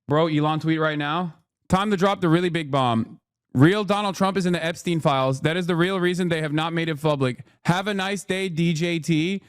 Bro, Elon tweet right now. Time to drop the really big bomb. Real Donald Trump is in the Epstein files. That is the real reason they have not made it public. Have a nice day, DJT.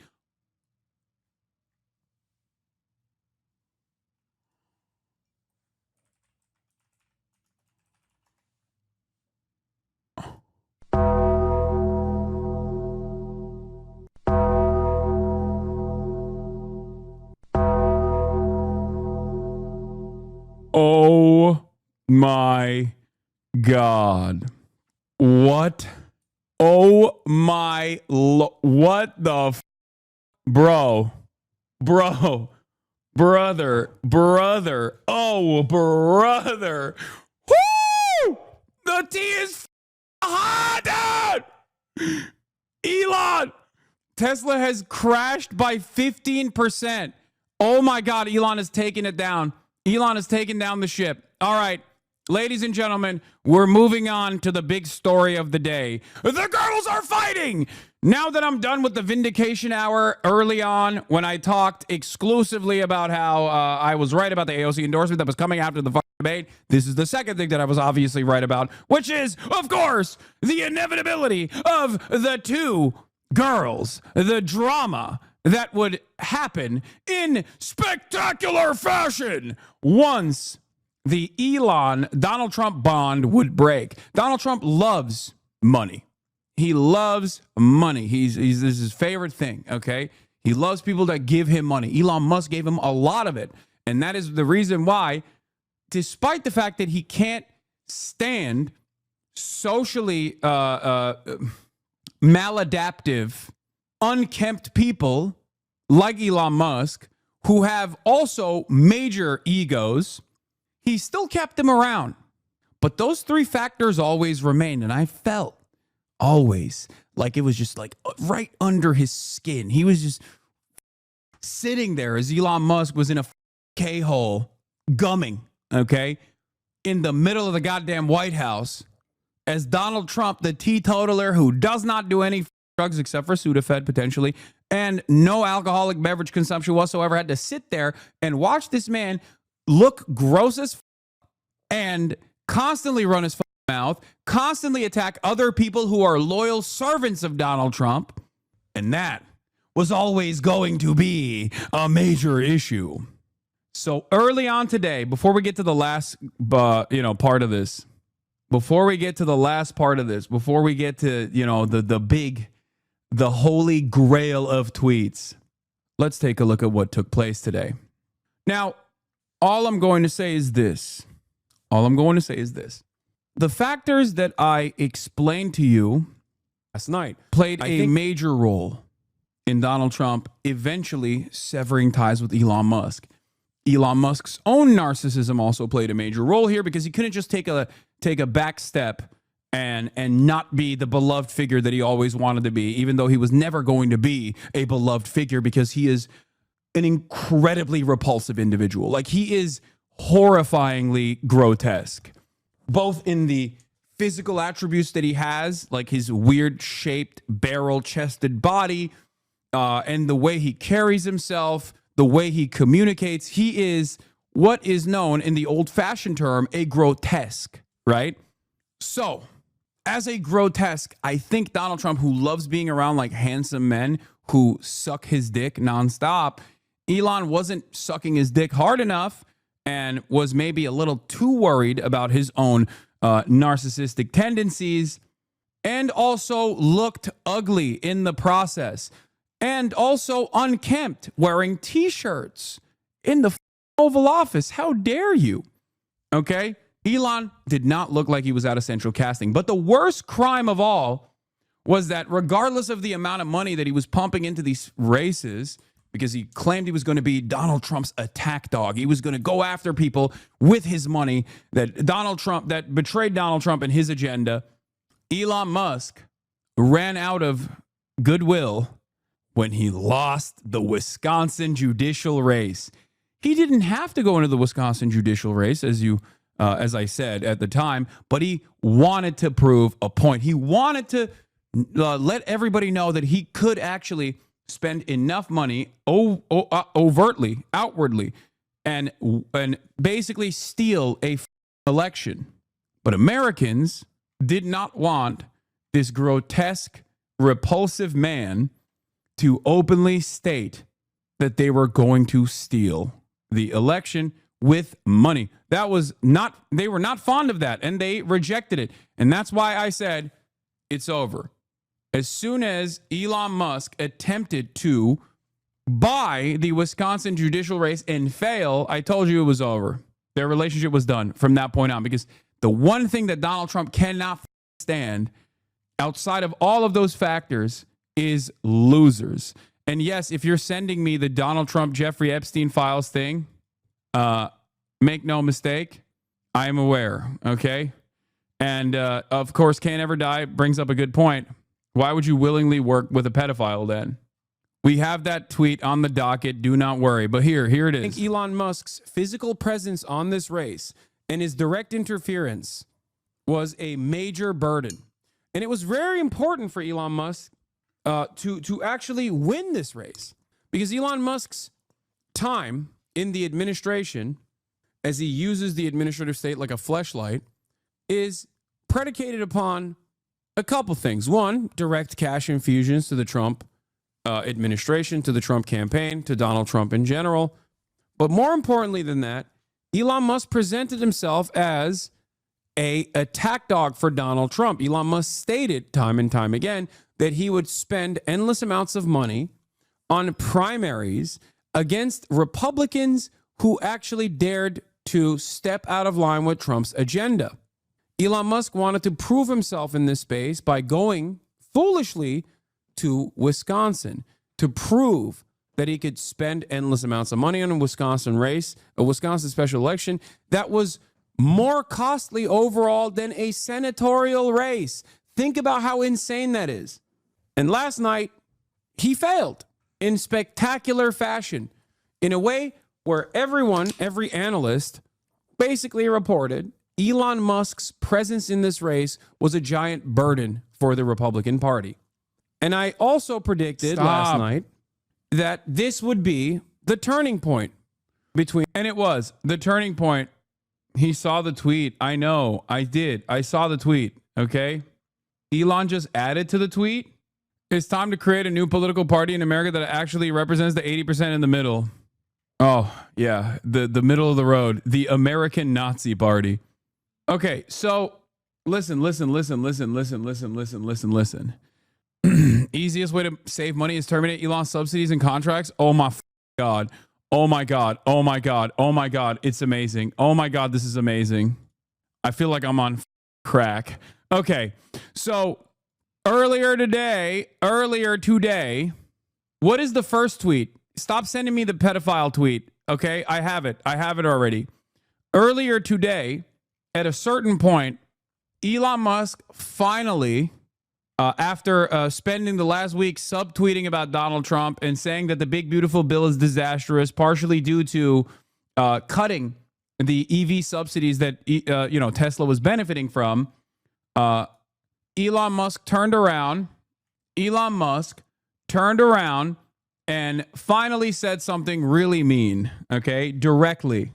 Oh my God. What? Oh my, what the bro, brother, oh brother. Woo! The tea is hot, dude. Elon, Tesla has crashed by 15%. Oh my God, Elon has taken it down. Elon has taken down the ship. All right, ladies and gentlemen, we're moving on to the big story of the day. The girls are fighting! Now that I'm done with the vindication hour early on, when I talked exclusively about how I was right about the AOC endorsement that was coming after the debate, this is the second thing that I was obviously right about, which is, of course, the inevitability of the two girls, the drama that would happen in spectacular fashion once the Elon-Donald Trump bond would break. Donald Trump loves money. He loves money. This is his favorite thing, okay? He loves people that give him money. Elon Musk gave him a lot of it. And that is the reason why, despite the fact that he can't stand socially maladaptive, unkempt people like Elon Musk, who have also major egos, he still kept them around. But those three factors always remained. And I felt always like it was just like right under his skin. He was just sitting there as Elon Musk was in a K-hole gumming, okay, in the middle of the goddamn White House, as Donald Trump, the teetotaler who does not do any drugs except for Sudafed potentially, and no alcoholic beverage consumption whatsoever, had to sit there and watch this man look gross as and constantly run his mouth, constantly attack other people who are loyal servants of Donald Trump. And that was always going to be a major issue. So early on today, before we get to the last part of this, before we get to the the holy grail of tweets, let's take a look at what took place today. Now, all I'm going to say is this. The factors that I explained to you last night played a major role in Donald Trump eventually severing ties with Elon Musk. Elon Musk's own narcissism also played a major role here, because he couldn't just take a back step and not be the beloved figure that he always wanted to be, even though he was never going to be a beloved figure, because he is an incredibly repulsive individual. Like, he is horrifyingly grotesque, both in the physical attributes that he has, like his weird shaped barrel-chested body, and the way he carries himself, the way he communicates. He is what is known in the old-fashioned term, a grotesque, right? So, as a grotesque, I think Donald Trump, who loves being around like handsome men who suck his dick nonstop, Elon wasn't sucking his dick hard enough and was maybe a little too worried about his own narcissistic tendencies, and also looked ugly in the process, and also unkempt, wearing t-shirts in the Oval Office. How dare you? Okay? Elon did not look like he was out of central casting. But the worst crime of all was that regardless of the amount of money that he was pumping into these races, because he claimed he was going to be Donald Trump's attack dog, he was going to go after people with his money that betrayed Donald Trump and his agenda, Elon Musk ran out of goodwill when he lost the Wisconsin judicial race. He didn't have to go into the Wisconsin judicial race, as I said at the time, but he wanted to prove a point. He wanted to let everybody know that he could actually spend enough money overtly, outwardly, and basically steal a election. But Americans did not want this grotesque, repulsive man to openly state that they were going to steal the election with money. They were not fond of that, and they rejected it. And that's why I said it's over. As soon as Elon Musk attempted to buy the Wisconsin judicial race and fail, I told you it was over. Their relationship was done from that point on, because the one thing that Donald Trump cannot stand outside of all of those factors is losers. And yes, if you're sending me the Donald Trump, Jeffrey Epstein files thing, make no mistake, I am aware, okay? And of course, Can't Ever Die brings up a good point. Why would you willingly work with a pedophile then? We have that tweet on the docket, do not worry. But here it is. I think Elon Musk's physical presence on this race and his direct interference was a major burden. And it was very important for Elon Musk to actually win this race, because Elon Musk's time in the administration, as he uses the administrative state like a fleshlight, is predicated upon a couple things. One, direct cash infusions to the Trump administration, to the Trump campaign, to Donald Trump in general. But more importantly than that, Elon Musk presented himself as a attack dog for Donald Trump. Elon Musk stated time and time again that he would spend endless amounts of money on primaries against Republicans who actually dared to step out of line with Trump's agenda. Elon Musk wanted to prove himself in this space by going foolishly to Wisconsin to prove that he could spend endless amounts of money on a Wisconsin race, a Wisconsin special election that was more costly overall than a senatorial race. Think about how insane that is. And last night, he failed in spectacular fashion, in a way where every analyst basically reported Elon Musk's presence in this race was a giant burden for the Republican Party. And I also predicted last night that this would be the turning point between... And it was the turning point. He saw the tweet. I know. I did. I saw the tweet. Okay. Elon just added to the tweet. It's time to create a new political party in America that actually represents the 80% in the middle. Oh, yeah. The middle of the road. The American Nazi Party. Okay. So listen. Easiest way to save money is terminate Elon's subsidies and contracts. Oh my God. Oh my God. Oh my God. Oh my God. It's amazing. Oh my God. This is amazing. I feel like I'm on crack. Okay. So earlier today, what is the first tweet? Stop sending me the pedophile tweet. Okay. I have it already. Earlier today, at a certain point, Elon Musk finally, after spending the last week subtweeting about Donald Trump and saying that the big beautiful bill is disastrous, partially due to cutting the EV subsidies that Tesla was benefiting from, Elon Musk turned around and finally said something really mean. Okay, directly.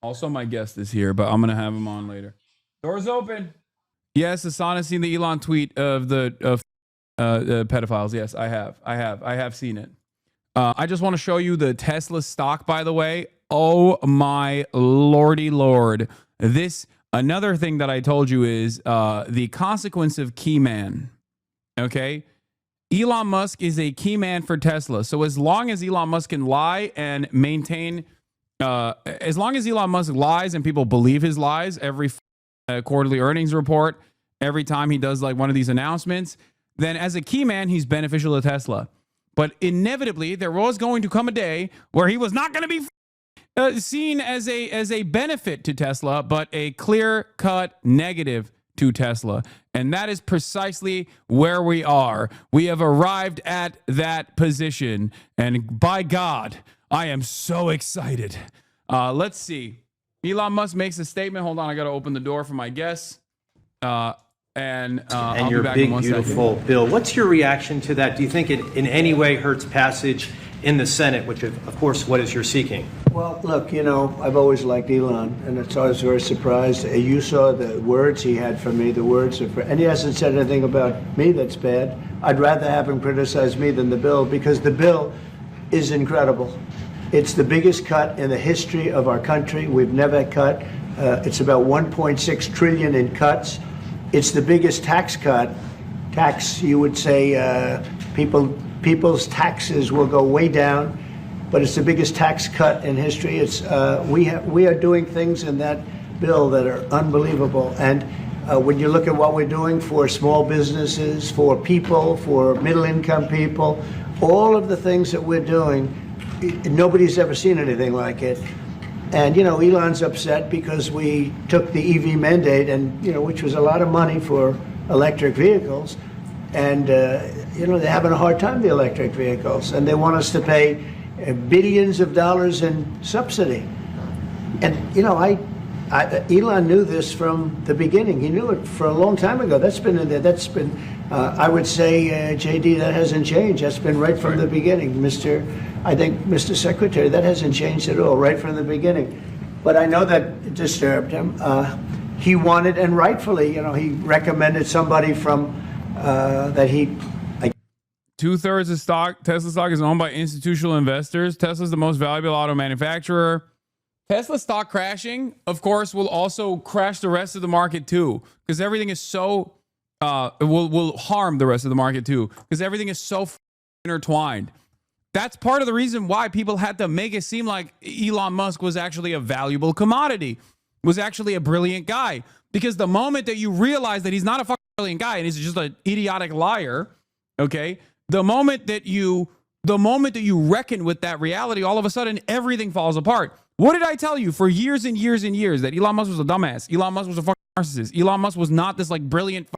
Also, my guest is here, but I'm gonna have him on later. Doors open. Yes, Hasanabi seen the Elon tweet of the pedophiles. Yes, I have seen it. I just want to show you the Tesla stock, by the way. Oh my lordy lord. Another thing that I told you is the consequence of key man. Okay? Elon Musk is a key man for Tesla. So as long as Elon Musk can lie and maintain, as long as Elon Musk lies and people believe his lies every quarterly earnings report, every time he does like one of these announcements, then as a key man, he's beneficial to Tesla. But inevitably, there was going to come a day where he was not going to be seen as a benefit to Tesla, but a clear-cut negative to Tesla. And that is precisely where we are. We have arrived at that position. And by God, I am so excited. Let's see. Elon Musk makes a statement. Hold on, I got to open the door for my guests. And I'll your be back big, in 1 beautiful second. bill. What's your reaction to that? Do you think it in any way hurts passage in the Senate, which of course, what is you're seeking? Well, look, you know, I've always liked Elon, and it's always very surprised. You saw the words he had for me, the words of, and he hasn't said anything about me that's bad. I'd rather have him criticize me than the bill, because the bill is incredible. It's the biggest cut in the history of our country. We've never cut. It's about 1.6 trillion in cuts. It's the biggest tax cut. You would say, people's taxes will go way down. But it's the biggest tax cut in history. It's we are doing things in that bill that are unbelievable. And when you look at what we're doing for small businesses, for people, for middle-income people, all of the things that we're doing, nobody's ever seen anything like it. And you know, Elon's upset because we took the EV mandate, and you know, which was a lot of money for electric vehicles, and you know, they're having a hard time, the electric vehicles, and they want us to pay billions of dollars in subsidy. And you know, Elon knew this from the beginning. He knew it for a long time ago. That's been in there. That's been, I would say, JD, that hasn't changed. That's been right from the beginning, Mr. Secretary. That hasn't changed at all, right from the beginning. But I know that it disturbed him. He wanted, and rightfully, you know, he recommended somebody from that he. 2/3 of Tesla stock is owned by institutional investors. Tesla's the most valuable auto manufacturer. Tesla stock crashing, of course, will also crash the rest of the market too, because everything is so will harm the rest of the market too, because everything is so intertwined. That's part of the reason why people had to make it seem like Elon Musk was actually a valuable commodity, was actually a brilliant guy, because the moment that you realize that he's not a fucking brilliant guy and he's just an idiotic liar, okay. The moment that you reckon with that reality, all of a sudden everything falls apart. What did I tell you for years and years and years? That Elon Musk was a dumbass. Elon Musk was a fucking narcissist. Elon Musk was not this like brilliant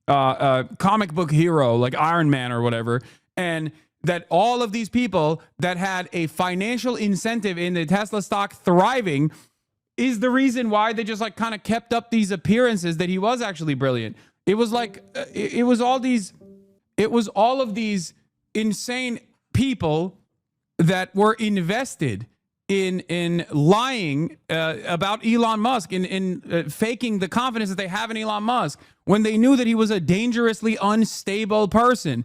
comic book hero like Iron Man or whatever. And that all of these people that had a financial incentive in the Tesla stock thriving is the reason why they just like kind of kept up these appearances that he was actually brilliant. It was like it was all of these insane people that were invested in lying about Elon Musk, in faking the confidence that they have in Elon Musk when they knew that he was a dangerously unstable person.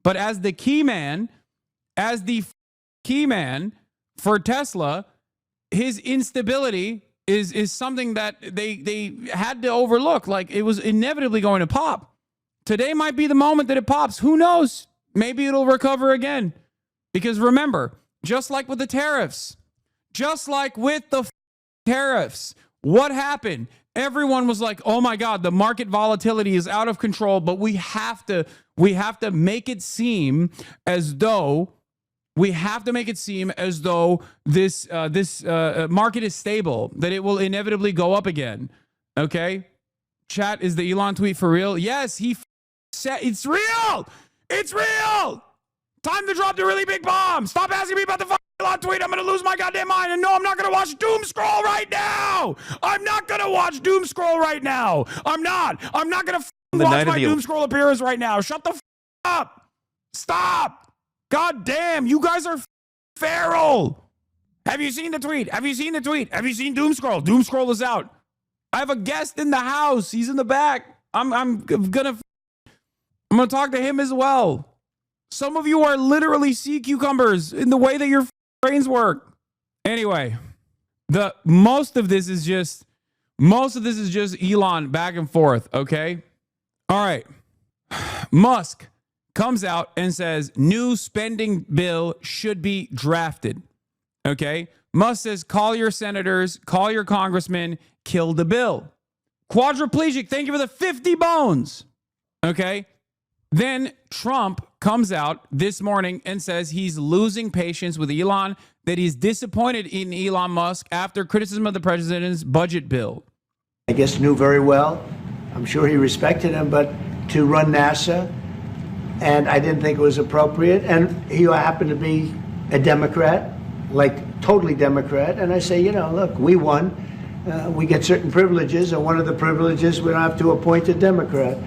But as the key man for Tesla, his instability is something that they had to overlook. Like, it was inevitably going to pop. Today might be the moment that it pops. Who knows? Maybe it'll recover again. Because remember, just like with the tariffs, what happened? Everyone was like, "Oh my God, the market volatility is out of control." But we have to make it seem as though this market is stable, that it will inevitably go up again. Okay, chat, is the Elon tweet for real? Yes, he said it's real. It's real. Time to drop the really big bomb. Stop asking me about the Elon tweet. I'm going to lose my goddamn mind. And no, I'm not going to watch Doom Scroll right now. I'm not going to watch Doom Scroll right now. I'm not going to watch my Doom Scroll appearance right now. Shut the up. Stop. God damn. You guys are feral. Have you seen the tweet? Have you seen Doom Scroll? Doom Scroll is out. I have a guest in the house. He's in the back. I'm going to talk to him as well. Some of you are literally sea cucumbers in the way that your brains work. Anyway, most of this is just Elon back and forth, okay? All right. Musk comes out and says new spending bill should be drafted. Okay? Musk says call your senators, call your congressmen, kill the bill. Quadriplegic, thank you for the 50 bones. Okay? Then Trump comes out this morning and says he's losing patience with Elon, that he's disappointed in Elon Musk after criticism of the president's budget bill. I guess knew very well. I'm sure he respected him, but to run NASA, and I didn't think it was appropriate. And he happened to be a Democrat, like totally Democrat. And I say, you know, look, we won. We get certain privileges, and one of the privileges, we don't have to appoint a Democrat.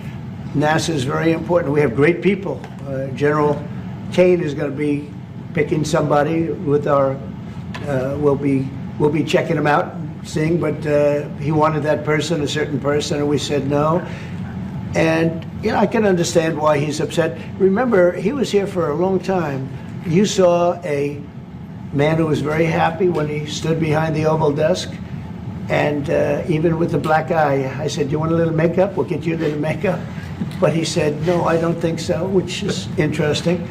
NASA is very important. We have great people. General Kane is going to be picking somebody with our we'll be checking him out, seeing, but he wanted that person, a certain person, and we said no. And I can understand why he's upset. Remember, he was here for a long time. You saw a man who was very happy when he stood behind the Oval desk, and even with the black eye, I said, "You want a little makeup? We'll get you a little makeup." But he said, "No, I don't think so," which is interesting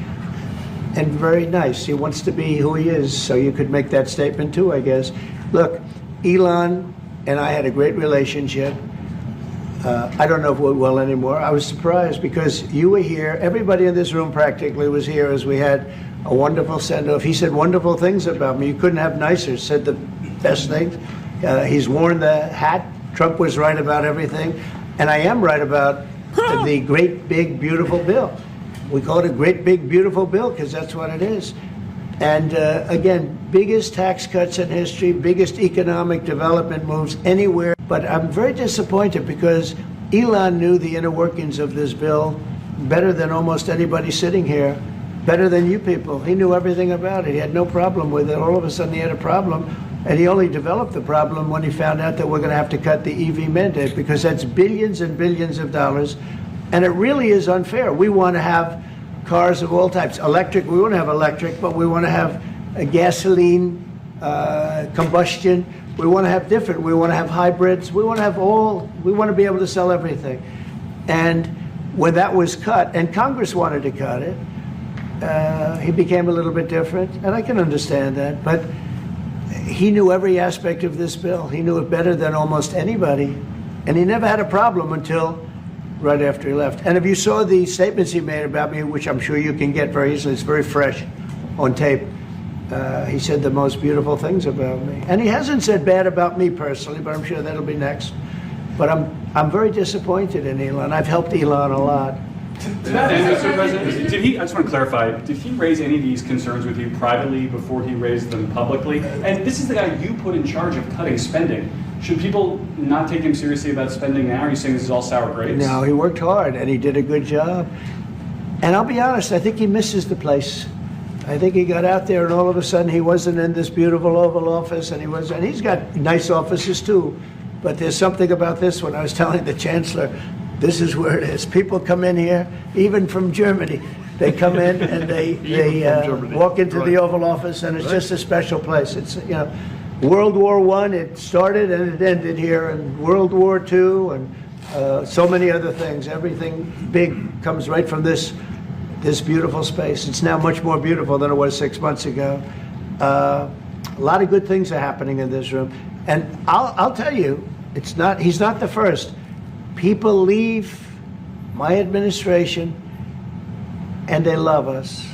and very nice. He wants to be who he is, so you could make that statement too, I guess. Look, Elon and I had a great relationship. I don't know if we're well anymore. I was surprised because you were here. Everybody in this room practically was here as we had a wonderful send-off. He said wonderful things about me. You couldn't have nicer. Said the best things. He's worn the hat. Trump was right about everything. And I am right about the great, big, beautiful bill. We call it a great, big, beautiful bill because that's what it is. And again, biggest tax cuts in history, biggest economic development moves anywhere. But I'm very disappointed because Elon knew the inner workings of this bill better than almost anybody sitting here, better than you people. He knew everything about it. He had no problem with it. All of a sudden he had a problem. And he only developed the problem when he found out that we're going to have to cut the EV mandate because that's billions and billions of dollars. And it really is unfair. We want to have cars of all types. Electric, we want to have electric, but we want to have a gasoline, combustion. We want to have different. We want to have hybrids. We want to have all. We want to be able to sell everything. And when that was cut, and Congress wanted to cut it, he became a little bit different. And I can understand that. But he knew every aspect of this bill. He knew it better than almost anybody. And he never had a problem until right after he left. And if you saw the statements he made about me, which I'm sure you can get very easily, it's very fresh on tape, he said the most beautiful things about me. And he hasn't said bad about me personally, but I'm sure that'll be next. But I'm very disappointed in Elon. I've helped Elon a lot. Mr. President, did he, I just want to clarify, did he raise any of these concerns with you privately before he raised them publicly? And this is the guy you put in charge of cutting spending. Should people not take him seriously about spending now? Are you saying this is all sour grapes? No, he worked hard and he did a good job. And I'll be honest, I think he misses the place. I think he got out there and all of a sudden he wasn't in this beautiful Oval Office and he's got nice offices too. But there's something about this one. I was telling the Chancellor, this is where it is. People come in here, even from Germany. They come in and they walk into the Oval Office and it's just a special place. It's, World War I, it started and it ended here, and World War II, and so many other things. Everything big comes right from this beautiful space. It's now much more beautiful than it was 6 months ago. A lot of good things are happening in this room, and I'll tell you, he's not the first. People leave my administration, and they love us,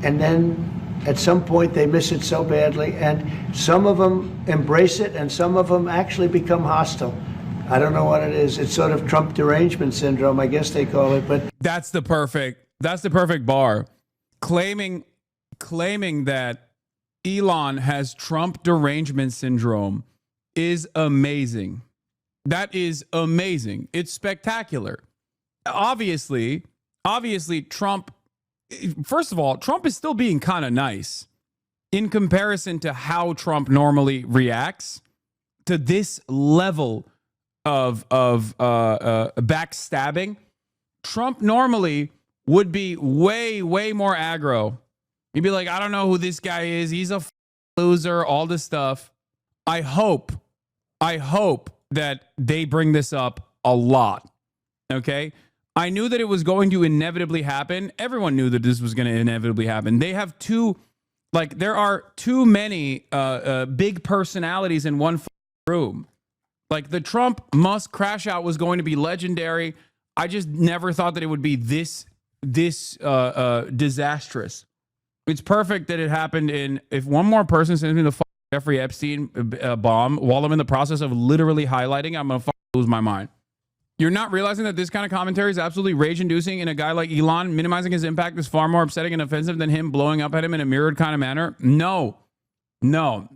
and then at some point they miss it so badly, and some of them embrace it and some of them actually become hostile. I don't know what it is. It's sort of Trump derangement syndrome, I guess they call it. But that's the perfect bar. Claiming that Elon has Trump derangement syndrome is amazing. That is amazing. It's spectacular. Obviously Trump, first of all, Trump is still being kind of nice in comparison to how Trump normally reacts to this level of backstabbing. Trump normally would be way more aggro. He'd be like, I don't know who this guy is. He's a loser, all this stuff. I hope that they bring this up a lot. Okay? I knew that it was going to inevitably happen. Everyone knew that this was going to inevitably happen. They have there are too many big personalities in one room. Like the Trump-Musk crash out was going to be legendary. I just never thought that it would be this disastrous. It's perfect that it happened if one more person sends me the Jeffrey Epstein bomb while I'm in the process of literally highlighting, I'm going to lose my mind. You're not realizing that this kind of commentary is absolutely rage-inducing, and a guy like Elon minimizing his impact is far more upsetting and offensive than him blowing up at him in a mirrored kind of manner? No.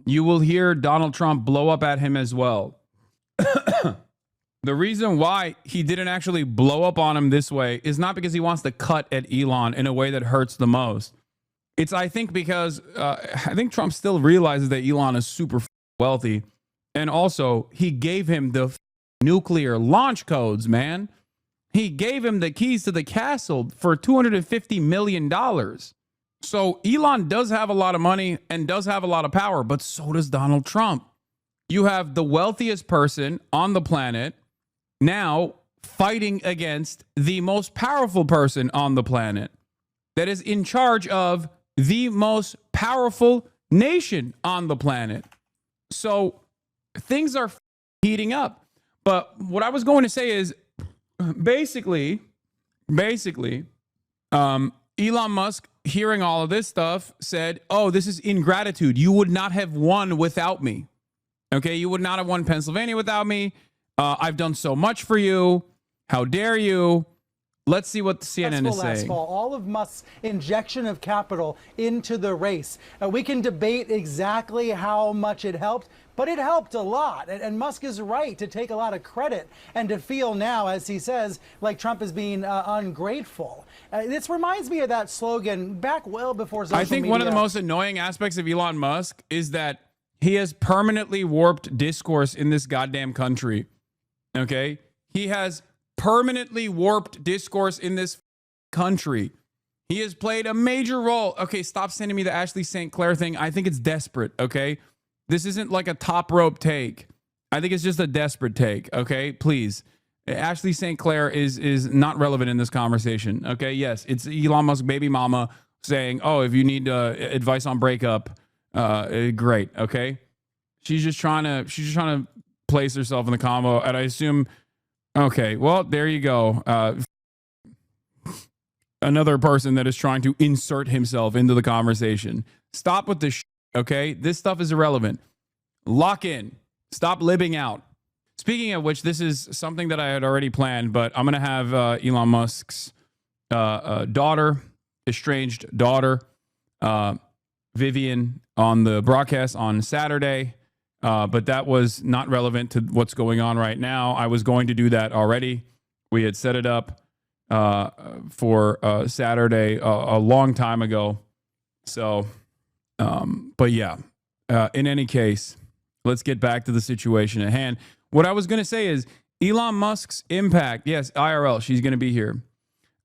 You will hear Donald Trump blow up at him as well. The reason why he didn't actually blow up on him this way is not because he wants to cut at Elon in a way that hurts the most. It's, I think, because I think Trump still realizes that Elon is super wealthy. And also, he gave him the nuclear launch codes, man. He gave him the keys to the castle for $250 million. So Elon does have a lot of money and does have a lot of power, but so does Donald Trump. You have the wealthiest person on the planet now fighting against the most powerful person on the planet that is in charge of the most powerful nation on the planet. So things are heating up. But what I was going to say is basically, Elon Musk, hearing all of this stuff, said, oh, this is ingratitude. You would not have won without me. Okay, you would not have won Pennsylvania without me. I've done so much for you. How dare you? Let's see what the CNN is saying. All of Musk's injection of capital into the race. We can debate exactly how much it helped, but it helped a lot. And Musk is right to take a lot of credit and to feel now, as he says, like Trump is being ungrateful. This reminds me of that slogan back well before social media. I think one of the most annoying aspects of Elon Musk is that he has permanently warped discourse in this goddamn country. Okay? He has permanently warped discourse in this country. He has played a major role. Okay, stop sending me the Ashley St. Clair thing. I think it's desperate, okay? This isn't like a top rope take. I think it's just a desperate take, okay? Please. Ashley St. Clair is not relevant in this conversation, okay? Yes, it's Elon Musk baby mama saying, oh, if you need advice on breakup, great, okay? She's just trying to place herself in the combo, and I assume, okay, well, there you go. Another person that is trying to insert himself into the conversation. Stop with this, okay? This stuff is irrelevant. Lock in. Stop libbing out. Speaking of which, this is something that I had already planned, but I'm going to have Elon Musk's daughter, estranged daughter, Vivian, on the broadcast on Saturday. But that was not relevant to what's going on right now. I was going to do that already. We had set it up for Saturday a long time ago. So, but yeah, in any case, let's get back to the situation at hand. What I was going to say is Elon Musk's impact. Yes, IRL, she's going to be here.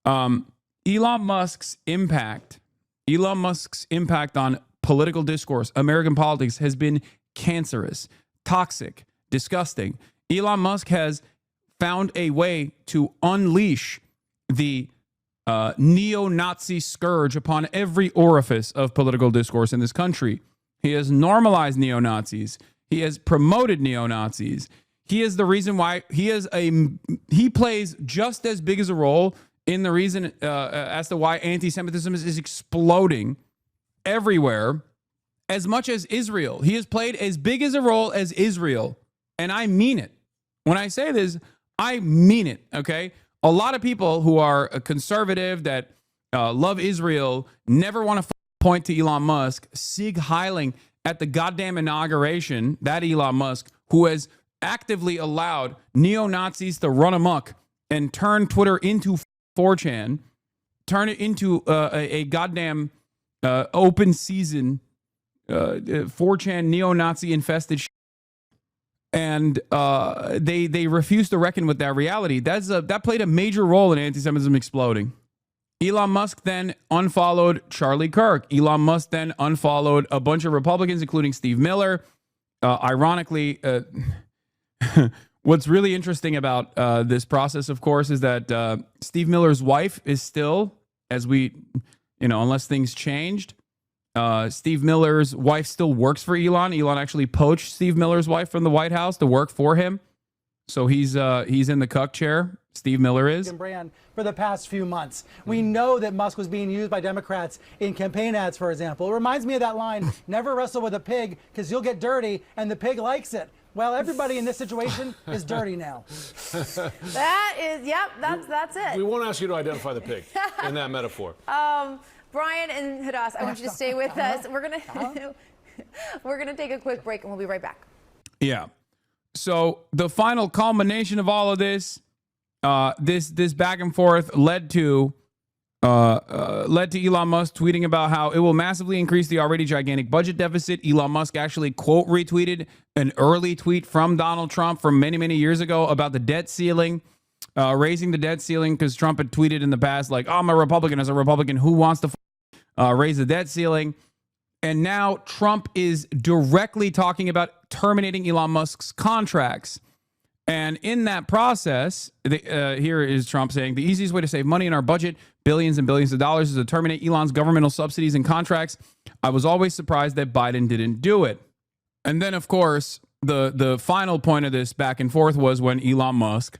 Elon Musk's impact on political discourse, American politics, has been cancerous, toxic, disgusting. Elon Musk has found a way to unleash the neo-Nazi scourge upon every orifice of political discourse in this country. He has normalized neo-Nazis. He has promoted neo-Nazis. He is the reason why he plays just as big as a role in the reason as to why anti-Semitism is exploding everywhere, as much as Israel. He has played as big as a role as Israel. And I mean it. When I say this, I mean it, okay? A lot of people who are conservative, that love Israel, never want to point to Elon Musk, Sieg Heiling at the goddamn inauguration, that Elon Musk, who has actively allowed neo-Nazis to run amok and turn Twitter into 4chan, turn it into a goddamn open season 4chan neo-Nazi infested and they refuse to reckon with that reality. That played a major role in anti-Semitism exploding. Elon Musk then unfollowed Charlie Kirk. Elon Musk then unfollowed a bunch of Republicans, including Steve Miller. Ironically, what's really interesting about this process, of course, is that Steve Miller's wife is still, unless things changed, Steve Miller's wife still works for Elon. Elon actually poached Steve Miller's wife from the White House to work for him. So he's in the cuck chair. Steve Miller is. Brand for the past few months. We know that Musk was being used by Democrats in campaign ads, for example. It reminds me of that line, never wrestle with a pig because you'll get dirty and the pig likes it. Well, everybody in this situation is dirty now. That is, yep, that's it. We won't ask you to identify the pig in that metaphor. Brian and Hadass, I want you to stay with us. We're gonna take a quick break and we'll be right back. Yeah. So the final culmination of all of this, this back and forth led to led to Elon Musk tweeting about how it will massively increase the already gigantic budget deficit. Elon Musk actually quote retweeted an early tweet from Donald Trump from many, many years ago about the debt ceiling, raising the debt ceiling, because Trump had tweeted in the past like, oh, I'm a Republican. As a Republican, who wants to raise the debt ceiling? And now Trump is directly talking about terminating Elon Musk's contracts. And in that process, here is Trump saying, the easiest way to save money in our budget, billions and billions of dollars, is to terminate Elon's governmental subsidies and contracts. I was always surprised that Biden didn't do it. And then, of course, the final point of this back and forth was when Elon Musk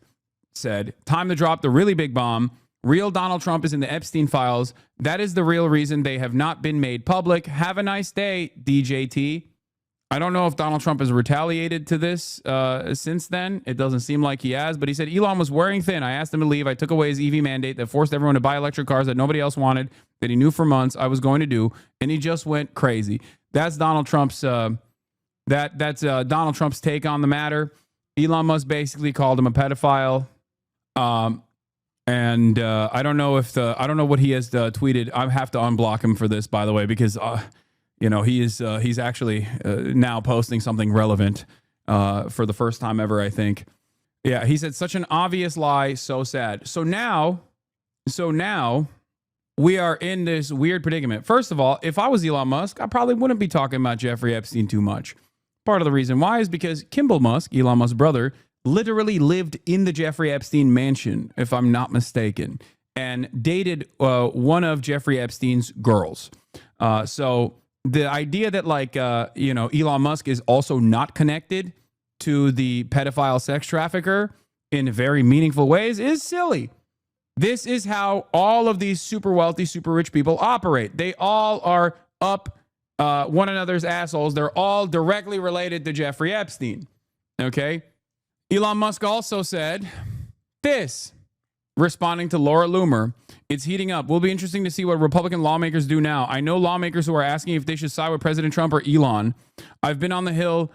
said, time to drop the really big bomb. Real Donald Trump is in the Epstein files. That is the real reason they have not been made public. Have a nice day, DJT. I don't know if Donald Trump has retaliated to this since then. It doesn't seem like he has, but he said Elon was wearing thin. I asked him to leave. I took away his EV mandate that forced everyone to buy electric cars that nobody else wanted, that he knew for months I was going to do, and he just went crazy. That's Donald Trump's that's Donald Trump's take on the matter. Elon Musk basically called him a pedophile. And I don't know what he has tweeted. I have to unblock him for this, by the way, because he's actually now posting something relevant for the first time ever, I think. Yeah, he said such an obvious lie, so sad. So now we are in this weird predicament. First of all, if I was Elon Musk, I probably wouldn't be talking about Jeffrey Epstein too much. Part of the reason why is because Kimball Musk, Elon Musk's brother, literally lived in the Jeffrey Epstein mansion, if I'm not mistaken, and dated one of Jeffrey Epstein's girls. So the idea that Elon Musk is also not connected to the pedophile sex trafficker in very meaningful ways is silly. This is how all of these super wealthy, super rich people operate. They all are up one another's assholes. They're all directly related to Jeffrey Epstein. Okay? Elon Musk also said this, responding to Laura Loomer, it's heating up. Will be interesting to see what Republican lawmakers do now. I know lawmakers who are asking if they should side with President Trump or Elon. I've been on the Hill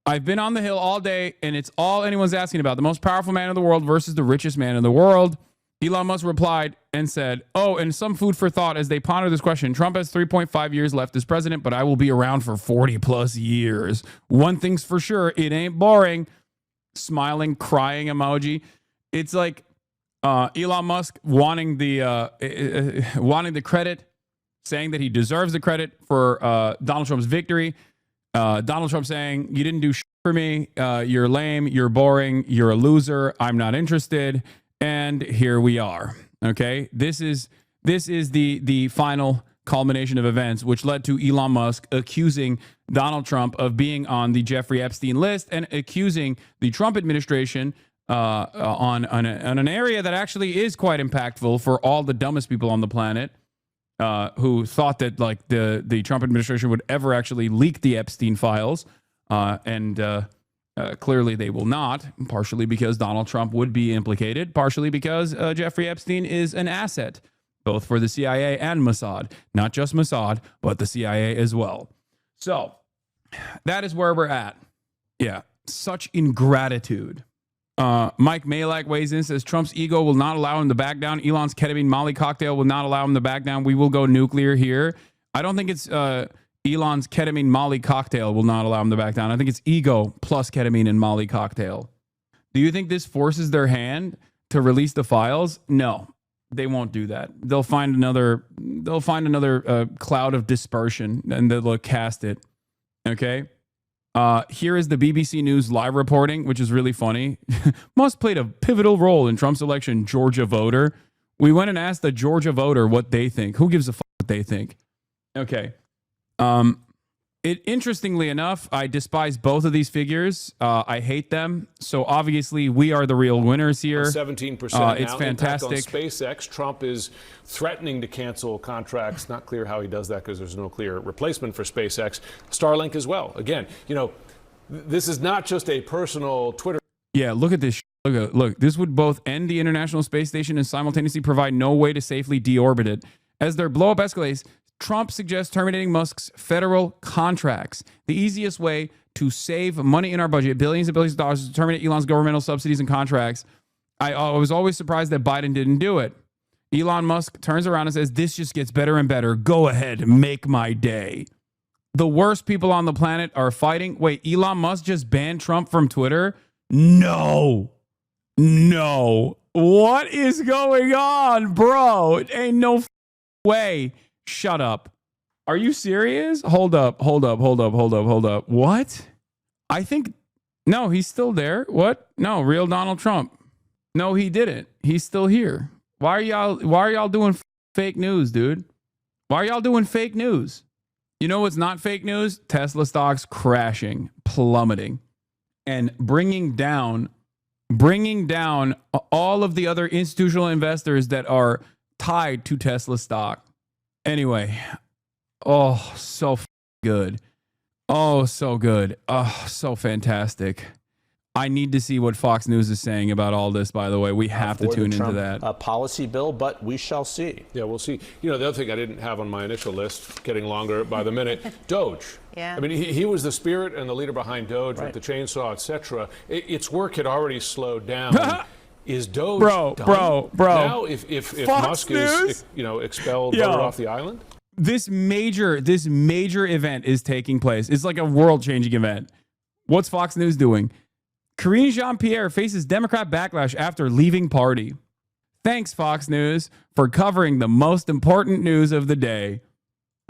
all day, and it's all anyone's asking about. The most powerful man in the world versus the richest man in the world. Elon Musk replied and said, oh, and some food for thought as they ponder this question. Trump has 3.5 years left as president, but I will be around for 40 plus years. One thing's for sure, it ain't boring. Smiling, crying emoji. It's like Elon Musk wanting the credit, saying that he deserves the credit for Donald Trump's victory. Donald Trump saying, you didn't do shit for me. You're lame. You're boring. You're a loser. I'm not interested. And here we are. Okay, this is the final culmination of events, which led to Elon Musk accusing Donald Trump of being on the Jeffrey Epstein list and accusing the Trump administration on an area that actually is quite impactful for all the dumbest people on the planet who thought that like the Trump administration would ever actually leak the Epstein files. And clearly they will not, partially because Donald Trump would be implicated, partially because Jeffrey Epstein is an asset, both for the CIA and Mossad. Not just Mossad, but the CIA as well. So that is where we're at. Yeah, such ingratitude. Mike Malak weighs in, says Trump's ego will not allow him to back down. Elon's ketamine Molly cocktail will not allow him to back down. We will go nuclear here. I don't think it's Elon's ketamine Molly cocktail will not allow him to back down. I think it's ego plus ketamine and Molly cocktail. Do you think this forces their hand to release the files? No. They won't do that. They'll find another cloud of dispersion and they'll cast it. Okay. Here is the BBC News live reporting, which is really funny. Musk played a pivotal role in Trump's election, Georgia voter. We went and asked the Georgia voter what they think. Who gives a fuck what they think? Okay. Interestingly enough, I despise both of these figures. I hate them. So obviously, we are the real winners here. 17% now. It's fantastic. Impact on SpaceX. Trump is threatening to cancel contracts. Not clear how he does that because there's no clear replacement for SpaceX. Starlink as well. Again, this is not just a personal Twitter. Yeah, look at this. Look, this would both end the International Space Station and simultaneously provide no way to safely deorbit it. As their blow-up escalates, Trump suggests terminating Musk's federal contracts. The easiest way to save money in our budget, billions and billions of dollars, is to terminate Elon's governmental subsidies and contracts. I was always surprised that Biden didn't do it. Elon Musk turns around and says, this just gets better and better. Go ahead, make my day. The worst people on the planet are fighting. Wait, Elon Musk just banned Trump from Twitter? No. What is going on, bro? It ain't no way. Shut up. Are you serious? Hold up. What? I think, no, he's still there. What? No, real Donald Trump. No, he didn't. He's still here. Why are y'all doing fake news, dude? Why are y'all doing fake news? You know what's not fake news? Tesla stocks crashing, plummeting, and bringing down all of the other institutional investors that are tied to Tesla stock. Anyway, oh, so good. Oh, so good. Oh, so fantastic. I need to see what Fox News is saying about all this, by the way. We have to tune into that. Policy bill, but we shall see. Yeah, we'll see. You know, the other thing I didn't have on my initial list, getting longer by the minute, Doge. Yeah. I mean, he was the spirit and the leader behind Doge with the chainsaw, etc. Its work had already slowed down. Is Doge done? Bro. Now, if Musk News? is, expelled voted off the island? This major event is taking place. It's like a world-changing event. What's Fox News doing? Karine Jean-Pierre faces Democrat backlash after leaving party. Thanks, Fox News, for covering the most important news of the day.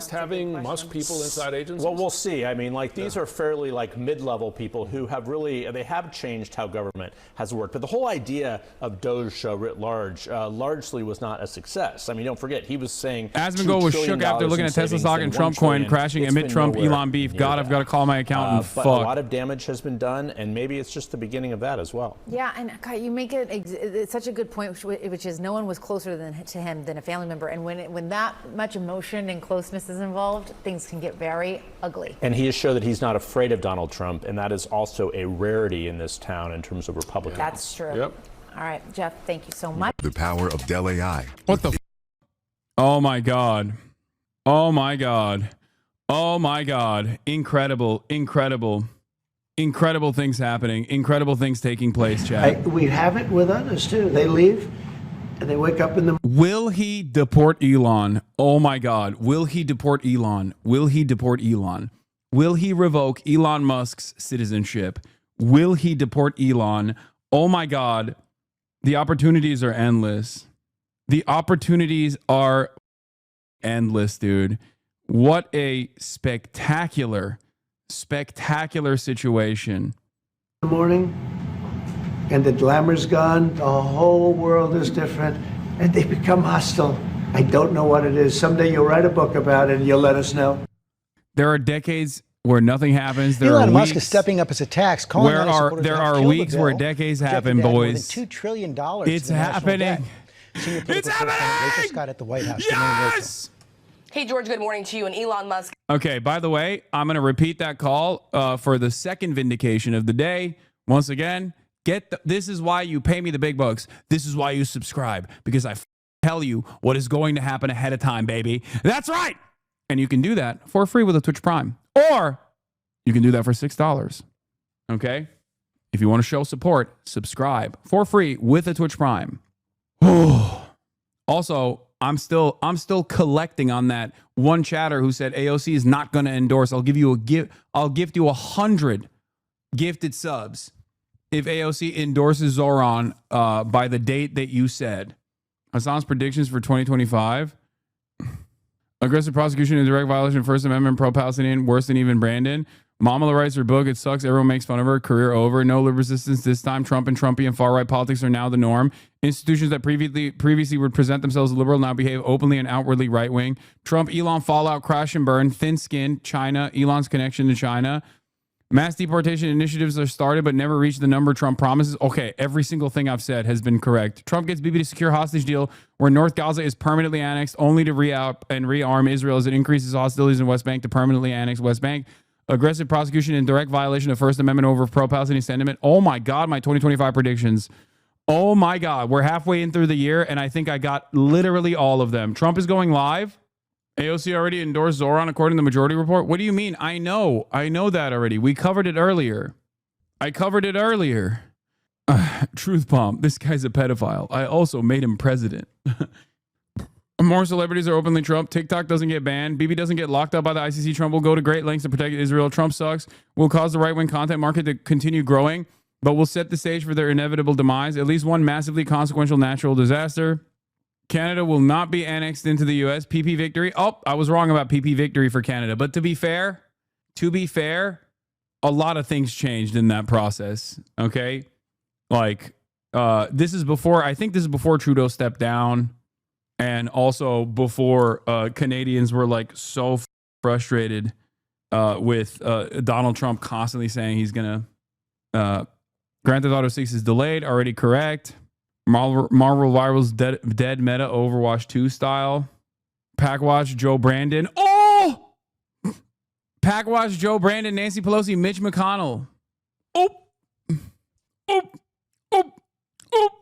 Having Musk people inside agencies? Well, we'll see. I mean, these are fairly mid-level people who have they have changed how government has worked. But the whole idea of Doge writ large largely was not a success. I mean, don't forget, he was saying Asmongold was shook after looking at Tesla stock and Trump coin crashing amid Trump Elon beef. God, I've got to call my accountant. But a lot of damage has been done, and maybe it's just the beginning of that as well. Yeah, and God, you make it's such a good point, which is no one was closer to him than a family member. And when that much emotion and closeness is involved, things can get very ugly. And he has shown that he's not afraid of Donald Trump, and that is also a rarity in this town in terms of Republicans. That's true. Yep. All right, Jeff, thank you so much. The power of Dell AI. What the? Oh my God. Oh my God. Oh my God. Incredible things happening. Incredible things taking place, Chad. We have it with others, too. They leave, and they wake up in the... Will he deport Elon? Oh my God. Will he deport Elon? Will he deport Elon? Will he revoke Elon Musk's citizenship? Will he deport Elon? Oh my God. The opportunities are endless. The opportunities are endless, dude. What a spectacular situation. the morning, and the glamour's gone. The whole world is different, and they become hostile. I don't know what it is. Someday you'll write a book about it, and you'll let us know. There are decades where nothing happens. There Elon are Musk weeks is stepping up his attacks. Calling on his supporters there to are kill the weeks where bill, decades projected happen, to add more than boys. $2 trillion It's to the national happening. debt. Senior political It's correspondent Rachel happening. Scott at the White House. Yes. Hey, George, good morning to you. And Elon Musk. Okay, by the way, I'm going to repeat that call for the second vindication of the day. Once again, this is why you pay me the big bucks. This is why you subscribe, because I tell you what is going to happen ahead of time, baby. That's right. And you can do that for free with a Twitch Prime, or you can do that for $6. Okay? If you want to show support, subscribe for free with a Twitch Prime. Also, I'm still collecting on that one chatter who said AOC is not going to endorse. I'll gift you 100 gifted subs if AOC endorses Zoran by the date that you said. Hassan's predictions for 2025. Aggressive prosecution in direct violation of First Amendment, pro-Palestinian, worse than even Brandon. Mamala writes her book. It sucks. Everyone makes fun of her. Career over. No liberal resistance this time. Trump and Trumpian far-right politics are now the norm. Institutions that previously would present themselves liberal now behave openly and outwardly right-wing. Trump, Elon fallout, crash and burn, thin skin, China, Elon's connection to China. Mass deportation initiatives are started but never reach the number Trump promises. Okay, every single thing I've said has been correct. Trump gets Bibi to secure hostage deal where North Gaza is permanently annexed only to rearm Israel as it increases hostilities in West Bank to permanently annex West Bank. Aggressive prosecution in direct violation of First Amendment over pro-Palestinian sentiment. Oh my God, my 2025 predictions. Oh my God, we're halfway in through the year and I think I got literally all of them. Trump is going live. AOC already endorsed Zoran according to the majority report. What do you mean? I know that already. We covered it earlier. I covered it earlier. Truth bomb. This guy's a pedophile. I also made him president. More celebrities are openly Trump. TikTok doesn't get banned. Bibi doesn't get locked up by the ICC. Trump will go to great lengths to protect Israel. Trump sucks. Will cause the right-wing content market to continue growing, but will set the stage for their inevitable demise. At least one massively consequential natural disaster. Canada will not be annexed into the U.S. PP victory. Oh, I was wrong about PP victory for Canada. But to be fair, a lot of things changed in that process. Okay? Like, I think this is before Trudeau stepped down. And also before Canadians were like so frustrated with Donald Trump constantly saying he's going to Grand Theft Auto 6 is delayed, already correct. Marvel Rivals dead meta Overwatch 2 style. Packwatch Joe Brandon. Oh! Packwatch Joe Brandon, Nancy Pelosi, Mitch McConnell. Oop. Oop. Oop. Oop.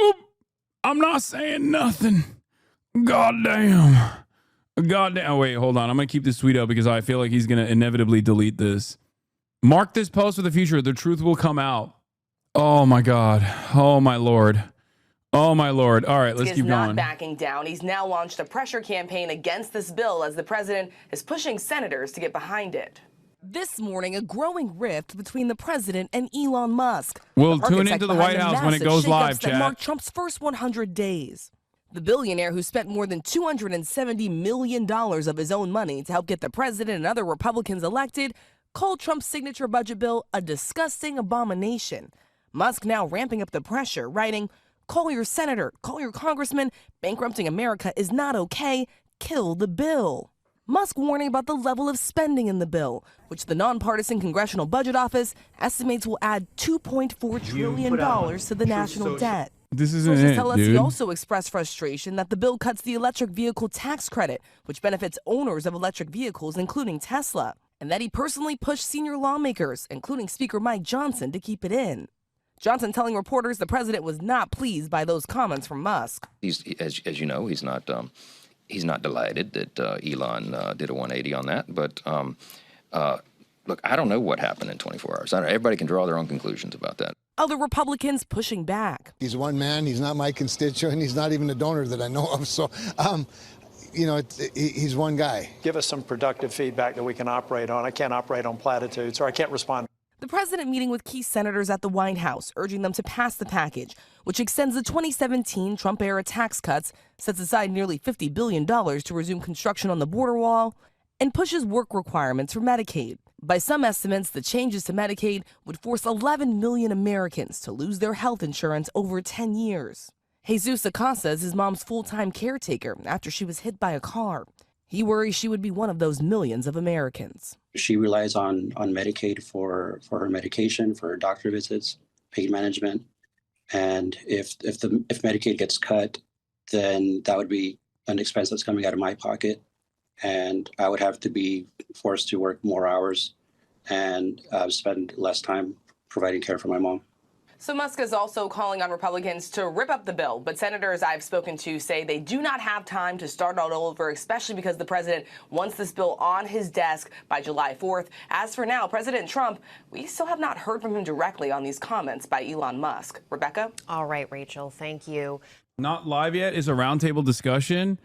Oop. I'm not saying nothing. Goddamn. Oh, wait, hold on. I'm going to keep this tweet up because I feel like he's going to inevitably delete this. Mark this post for the future. The truth will come out. Oh, my God. Oh, my Lord. Oh, my Lord. All right, let's keep going. He's not backing down. He's now launched a pressure campaign against this bill as the president is pushing senators to get behind it. This morning, a growing rift between the president and Elon Musk. We'll tune into the White House when it goes live, chat. That marked Trump's first 100 days. The billionaire, who spent more than $270 million of his own money to help get the president and other Republicans elected, called Trump's signature budget bill a disgusting abomination. Musk now ramping up the pressure, writing, "Call your senator, call your congressman. Bankrupting America is not okay. Kill the bill." Musk warning about the level of spending in the bill, which the nonpartisan Congressional Budget Office estimates will add $2.4 trillion to the national debt. This isn't Sources it, tell us dude. he also expressed frustration that the bill cuts the electric vehicle tax credit, which benefits owners of electric vehicles, including Tesla, and that he personally pushed senior lawmakers, including Speaker Mike Johnson, to keep it in. Johnson telling reporters the president was not pleased by those comments from Musk. He's, as you know, he's not delighted that Elon did a 180 on that. But look, I don't know what happened in 24 hours. Everybody can draw their own conclusions about that. Other Republicans pushing back. He's one man. He's not my constituent. He's not even a donor that I know of. So, you know, he's one guy. Give us some productive feedback that we can operate on. I can't operate on platitudes, or I can't respond. The president meeting with key senators at the White House, urging them to pass the package, which extends the 2017 Trump-era tax cuts, sets aside nearly $50 billion to resume construction on the border wall, and pushes work requirements for Medicaid. By some estimates, the changes to Medicaid would force 11 million Americans to lose their health insurance over 10 years. Jesus Acosta is his mom's full-time caretaker after she was hit by a car. He worries she would be one of those millions of Americans. She relies on Medicaid for her medication, for her doctor visits, pain management. And if Medicaid gets cut, then that would be an expense that's coming out of my pocket. And I would have to be forced to work more hours and spend less time providing care for my mom. So Musk is also calling on Republicans to rip up the bill, but senators I've spoken to say they do not have time to start all over, especially because the president wants this bill on his desk by July 4th. As for now, President Trump, we still have not heard from him directly on these comments by Elon Musk. Rebecca? All right, Rachel, thank you. Not live yet is a roundtable discussion.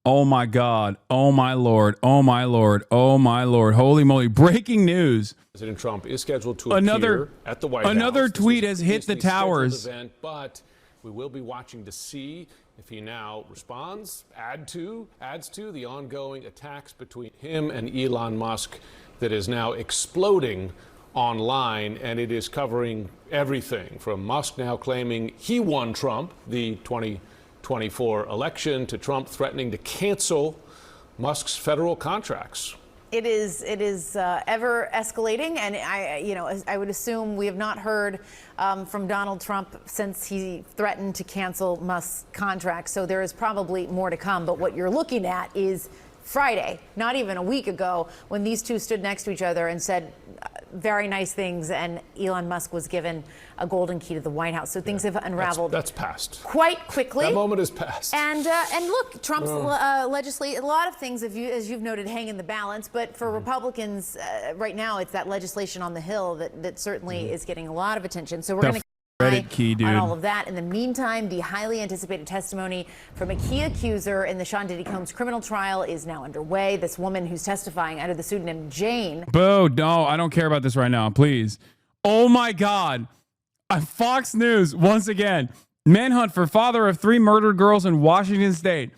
Oh my God. Oh my Lord. Oh my Lord. Oh my Lord. Holy moly. Breaking news. President Trump is scheduled to appear at the White House. Another tweet has hit the towers. Event, but we will be watching to see if he now responds, adds to the ongoing attacks between him and Elon Musk that is now exploding online, and it is covering everything from Musk now claiming he won Trump, the 2024 election, to Trump threatening to cancel Musk's federal contracts. It is ever escalating, and I would assume we have not heard from Donald Trump since he threatened to cancel Musk's contract. So there is probably more to come. But what you're looking at is Friday, not even a week ago, when these two stood next to each other and said very nice things, and Elon Musk was given a golden key to the White House. So things have unraveled. That's passed quite quickly. That moment is passed. And look, Trump's legislate a lot of things, as you've noted, hang in the balance. But for Republicans right now, it's that legislation on the Hill that certainly is getting a lot of attention. So we're going to Reddit key, dude. On all of that. In the meantime, the highly anticipated testimony from a key accuser in the Sean Diddy Combs criminal trial is now underway. This woman who's testifying under the pseudonym Jane. Boo, no, I don't care about this right now, please. Oh my God. Fox News, once again, manhunt for father of 3 murdered girls in Washington State.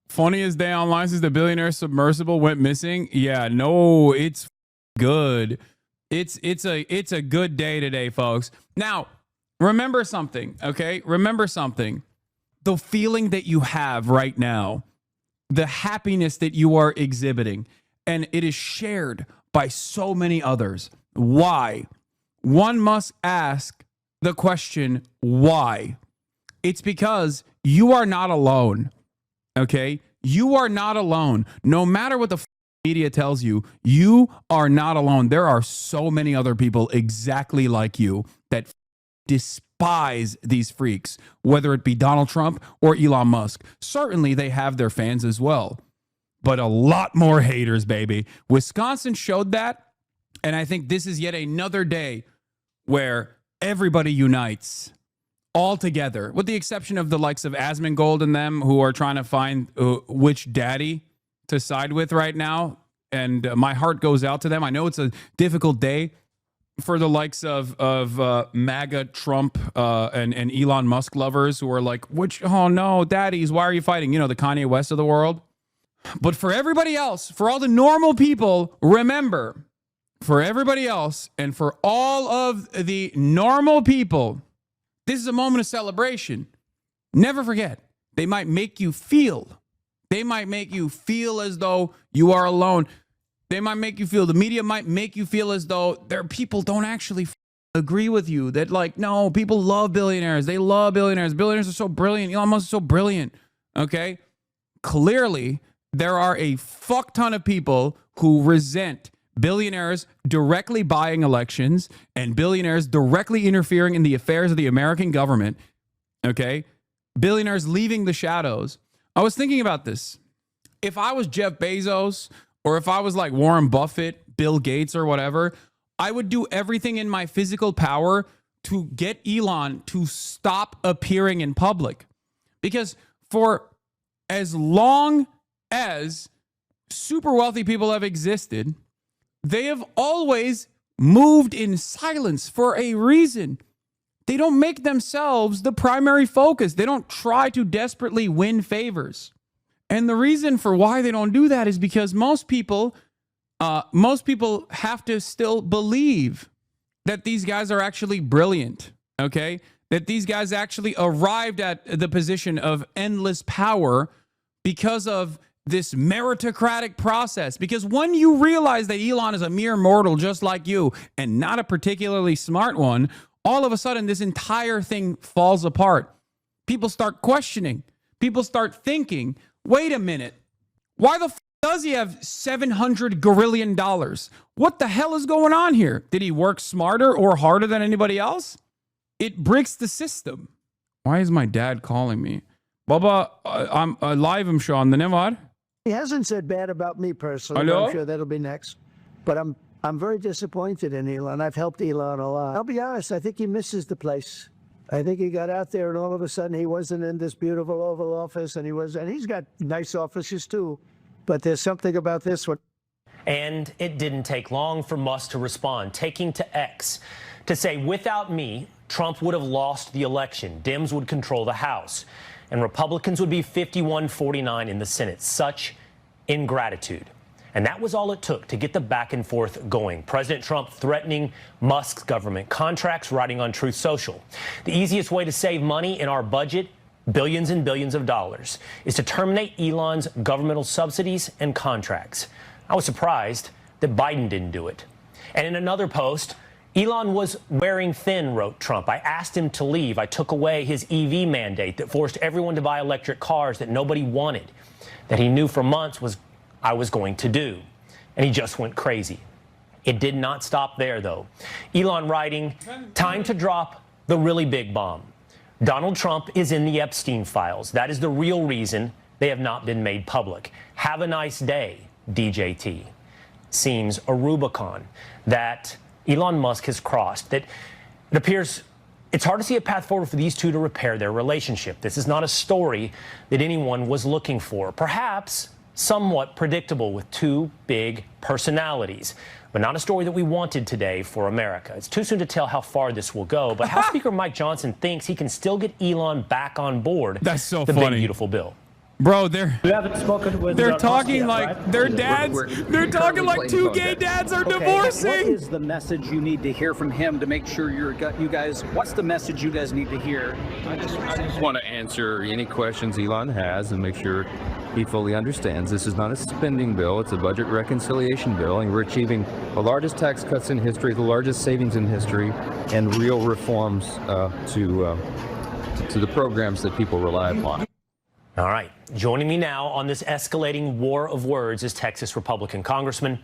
Funniest day online since the billionaire submersible went missing. Yeah, no, it's good. It's a good day today, folks. Now, remember something, okay? Remember something. The feeling that you have right now, the happiness that you are exhibiting, and it is shared by so many others. Why? One must ask the question, why? It's because you are not alone, okay? You are not alone. No matter what the media tells you, you are not alone. There are so many other people exactly like you that despise these freaks, whether it be Donald Trump or Elon Musk. Certainly they have their fans as well, but a lot more haters, baby. Wisconsin showed that, and I think this is yet another day where everybody unites all together, with the exception of the likes of Asmongold and them, who are trying to find which daddy to side with right now. And my heart goes out to them. I know it's a difficult day for the likes of MAGA Trump and Elon Musk lovers who are like, oh no, daddies, why are you fighting? You know, the Kanye West of the world. But for everybody else, for all the normal people, remember, for everybody else and for all of the normal people, this is a moment of celebration. Never forget, they might make you feel. They might make you feel as though you are alone. They might make you feel, the media might make you feel as though their people don't actually agree with you. That like, no, people love billionaires. They love billionaires. Billionaires are so brilliant. Elon Musk is so brilliant. Okay? Clearly, there are a fuck ton of people who resent billionaires directly buying elections and billionaires directly interfering in the affairs of the American government. Okay? Billionaires leaving the shadows. I was thinking about this. If I was Jeff Bezos, or if I was like Warren Buffett, Bill Gates, or whatever, I would do everything in my physical power to get Elon to stop appearing in public. Because for as long as super wealthy people have existed, they have always moved in silence for a reason. They don't make themselves the primary focus. They don't try to desperately win favors. And the reason for why they don't do that is because most people have to still believe that these guys are actually brilliant, okay? That these guys actually arrived at the position of endless power because of this meritocratic process. Because when you realize that Elon is a mere mortal just like you and not a particularly smart one, all of a sudden, this entire thing falls apart. People start questioning. People start thinking, wait a minute. Why the does he have $700 gazillion? What the hell is going on here? Did he work smarter or harder than anybody else? It breaks the system. Why is my dad calling me? Baba, I'm live, I'm Sean. The Nevad. He hasn't said bad about me personally. Hello? I'm sure that'll be next. But I'm very disappointed in Elon. I've helped Elon a lot. I'll be honest, I think he misses the place. I think he got out there and all of a sudden he wasn't in this beautiful Oval Office, and he's got nice offices too. But there's something about this one. And it didn't take long for Musk to respond, taking to X to say, without me, Trump would have lost the election. Dems would control the House, and Republicans would be 51-49 in the Senate. Such ingratitude. And that was all it took to get the back and forth going. President Trump threatening Musk's government contracts, writing on Truth Social. The easiest way to save money in our budget, billions and billions of dollars, is to terminate Elon's governmental subsidies and contracts. I was surprised that Biden didn't do it. And in another post, Elon was wearing thin, wrote Trump. I asked him to leave. I took away his EV mandate that forced everyone to buy electric cars that nobody wanted, that he knew for months I was going to do. And he just went crazy. It did not stop there, though. Elon writing, time to drop the really big bomb. Donald Trump is in the Epstein files. That is the real reason they have not been made public. Have a nice day, DJT. Seems a Rubicon that Elon Musk has crossed, that it appears It's hard to see a path forward for these two to repair their relationship. This is not a story that anyone was looking for. Perhaps somewhat predictable with two big personalities, but not a story that we wanted today for America. It's too soon to tell how far this will go, but House Speaker Mike Johnson thinks he can still get Elon back on board. That's so the funny. Big Beautiful Bill. Bro, they're talking yet, like right? their dads. They're talking like two gay dads are divorcing. What is the message you need to hear from him to make sure you guys? What's the message you guys need to hear? I just want to answer any questions Elon has and make sure he fully understands this is not a spending bill. It's a budget reconciliation bill, and we're achieving the largest tax cuts in history, the largest savings in history, and real reforms to the programs that people rely upon. All right. Joining me now on this escalating war of words is Texas Republican Congressman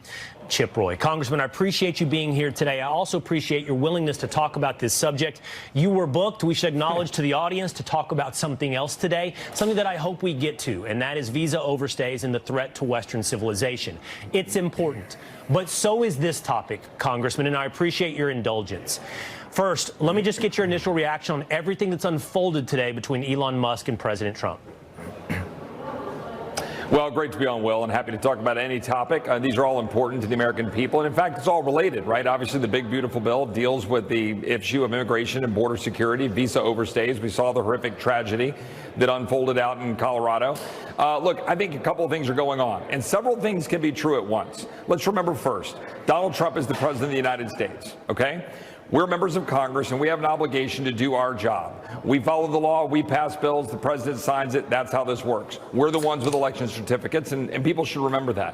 Chip Roy. Congressman, I appreciate you being here today. I also appreciate your willingness to talk about this subject. You were booked, we should acknowledge to the audience, to talk about something else today, something that I hope we get to, and that is visa overstays and the threat to Western civilization. It's important, but so is this topic, Congressman, and I appreciate your indulgence. First, let me just get your initial reaction on everything that's unfolded today between Elon Musk and President Trump. Well, great to be on, Will, and happy to talk about any topic. These are all important to the American people, and in fact, it's all related, right? Obviously, the big, beautiful bill deals with the issue of immigration and border security, visa overstays. We saw the horrific tragedy that unfolded out in Colorado. Look, I think a couple of things are going on, and several things can be true at once. Let's remember first, Donald Trump is the president of the United States, okay? We're members of Congress, and we have an obligation to do our job. We follow the law, we pass bills, the president signs it. That's how this works. We're the ones with election certificates, and people should remember that.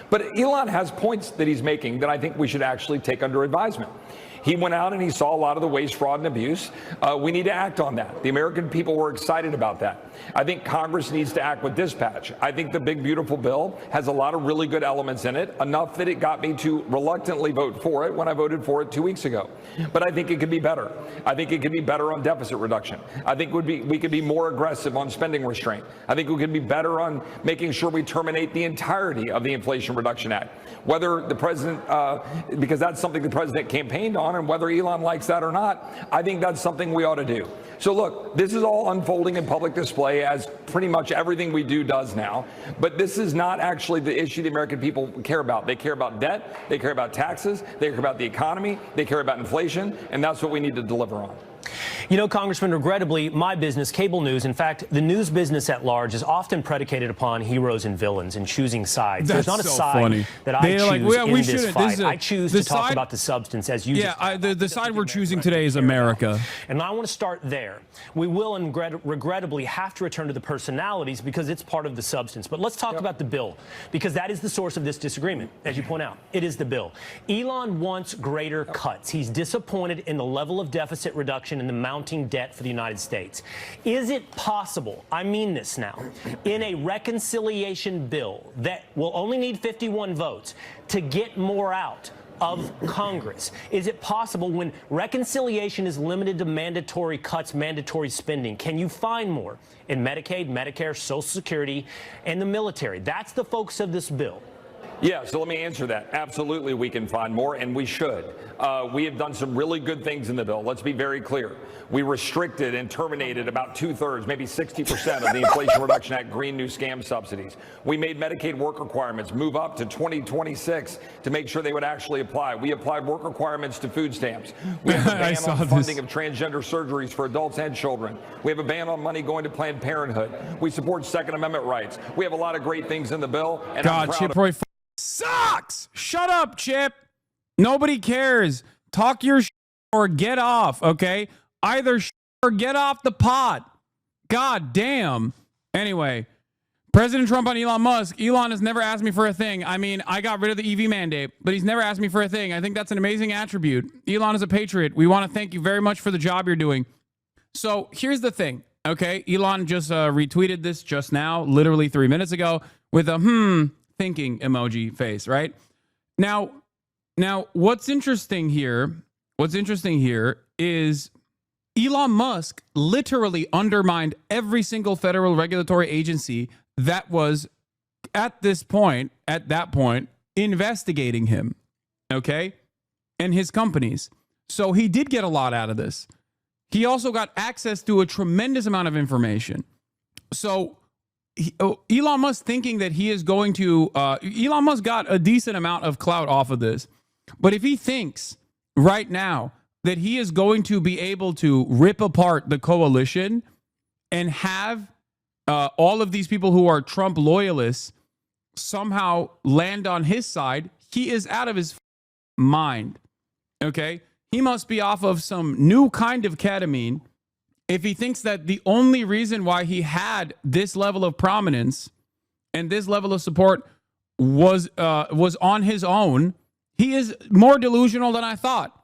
But Elon has points that he's making that I think we should actually take under advisement. He went out and he saw a lot of the waste, fraud, and abuse. We need to act on that. The American people were excited about that. I think Congress needs to act with dispatch. I think the big, beautiful bill has a lot of really good elements in it, enough that it got me to reluctantly vote for it when I voted for it 2 weeks ago. But I think it could be better. I think it could be better on deficit reduction. I think we could be more aggressive on spending restraint. I think we could be better on making sure we terminate the entirety of the Inflation Reduction Act. Whether the president, because that's something the president campaigned on, and whether Elon likes that or not, I think that's something we ought to do. So look, this is all unfolding in public display, as pretty much everything we do does now. But this is not actually the issue the American people care about. They care about debt, they care about taxes, they care about the economy, they care about inflation, and that's what we need to deliver on. You know, Congressman, regrettably, my business, cable news, in fact, the news business at large is often predicated upon heroes and villains and choosing sides. That's There's not a so side funny. that I choose in this fight. This I choose to talk about the substance, as you just Yeah, the side we're choosing today is America. And I want to start there. We will regrettably have to return to the personalities because it's part of the substance. But let's talk about the bill, because that is the source of this disagreement, as you point out. It is the bill. Elon wants greater cuts. He's disappointed in the level of deficit reduction and the mounting debt for the United States. Is it possible, I mean this now, in a reconciliation bill that will only need 51 votes to get more out of Congress? Is it possible, when reconciliation is limited to mandatory cuts, mandatory spending, can you find more in Medicaid, Medicare, Social Security, and the military? That's the focus of this bill. Yeah, so let me answer that. Absolutely, we can find more, and we should. We have done some really good things in the bill. Let's be very clear. We restricted and terminated about 2/3, maybe 60% of the Inflation Reduction Act green new scam subsidies. We made Medicaid work requirements move up to 2026 to make sure they would actually apply. We applied work requirements to food stamps. We have a ban on funding of transgender surgeries for adults and children. We have a ban on money going to Planned Parenthood. We support Second Amendment rights. We have a lot of great things in the bill. And God, Chip Roy sucks. Shut up, Chip. Nobody cares. Talk your or get off, okay? Either or get off the pot. God damn. Anyway, President Trump on Elon Musk. Elon has never asked me for a thing. I mean, I got rid of the EV mandate, but he's never asked me for a thing. I think that's an amazing attribute. Elon is a patriot. We want to thank you very much for the job you're doing. So here's the thing, okay? Elon just retweeted this just now, literally 3 minutes ago, with a thinking emoji face, right? Now, what's interesting here is Elon Musk literally undermined every single federal regulatory agency that was at that point, investigating him, okay? And his companies. So he did get a lot out of this. he also got access to a tremendous amount of information. So Elon Musk thinking that he is going to, Elon Musk got a decent amount of clout off of this. But if he thinks right now that he is going to be able to rip apart the coalition and have all of these people who are Trump loyalists somehow land on his side, he is out of his mind. Okay? He must be off of some new kind of ketamine if he thinks that the only reason why he had this level of prominence and this level of support was on his own. He is more delusional than I thought.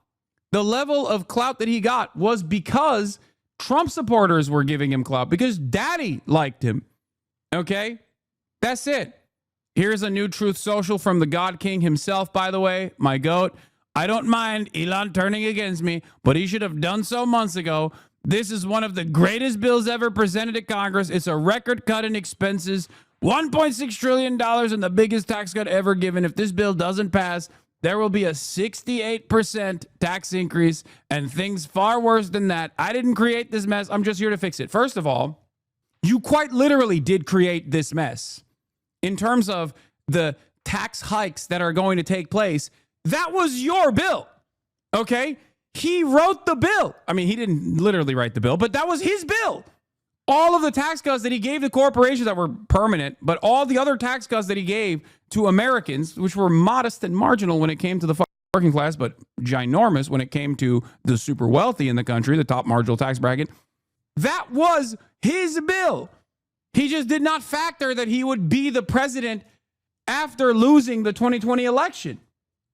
The level of clout that he got was because Trump supporters were giving him clout, because Daddy liked him. Okay? That's it. Here's a new Truth Social from the God King himself, by the way, my goat. I don't mind Elon turning against me, but he should have done so months ago. This is one of the greatest bills ever presented to Congress. It's a record cut in expenses, $1.6 trillion, and the biggest tax cut ever given. If this bill doesn't pass, there will be a 68% tax increase and things far worse than that. I didn't create this mess. I'm just here to fix it. First of all, you quite literally did create this mess. In terms of the tax hikes that are going to take place, that was your bill, okay? He wrote the bill. I mean, he didn't literally write the bill, but that was his bill. All of the tax cuts that he gave the corporations that were permanent, but all the other tax cuts that he gave to Americans, which were modest and marginal when it came to the working class, but ginormous when it came to the super wealthy in the country, the top marginal tax bracket, that was his bill. He just did not factor that he would be the president after losing the 2020 election.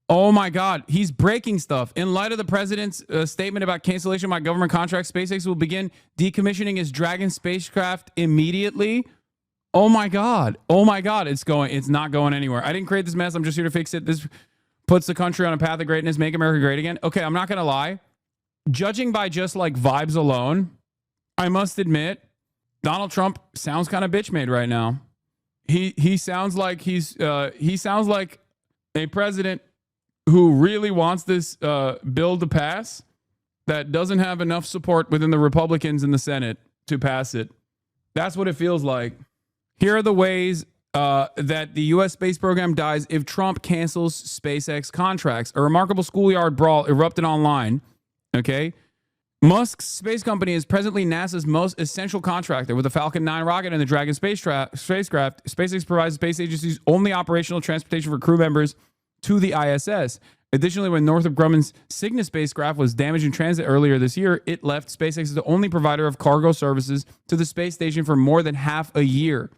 Oh my God, he's breaking stuff. In light of the president's statement about cancellation of my government contract, SpaceX will begin decommissioning its Dragon spacecraft immediately. Oh my God. Oh my God. It's not going anywhere. I didn't create this mess. I'm just here to fix it. This puts the country on a path of greatness. Make America great again. Okay, I'm not going to lie. Judging by just like vibes alone, I must admit, Donald Trump sounds kind of bitch made right now. He sounds like he sounds like a president who really wants this bill to pass that doesn't have enough support within the Republicans in the Senate to pass it. That's what it feels like. Here are the ways that the U.S. space program dies if Trump cancels SpaceX contracts. A remarkable schoolyard brawl erupted online. Okay. Musk's space company is presently NASA's most essential contractor with the Falcon 9 rocket and the Dragon spacecraft. SpaceX provides the space agency's only operational transportation for crew members to the ISS. Additionally, when Northrop Grumman's Cygnus spacecraft was damaged in transit earlier this year, it left SpaceX as the only provider of cargo services to the space station for more than half a year.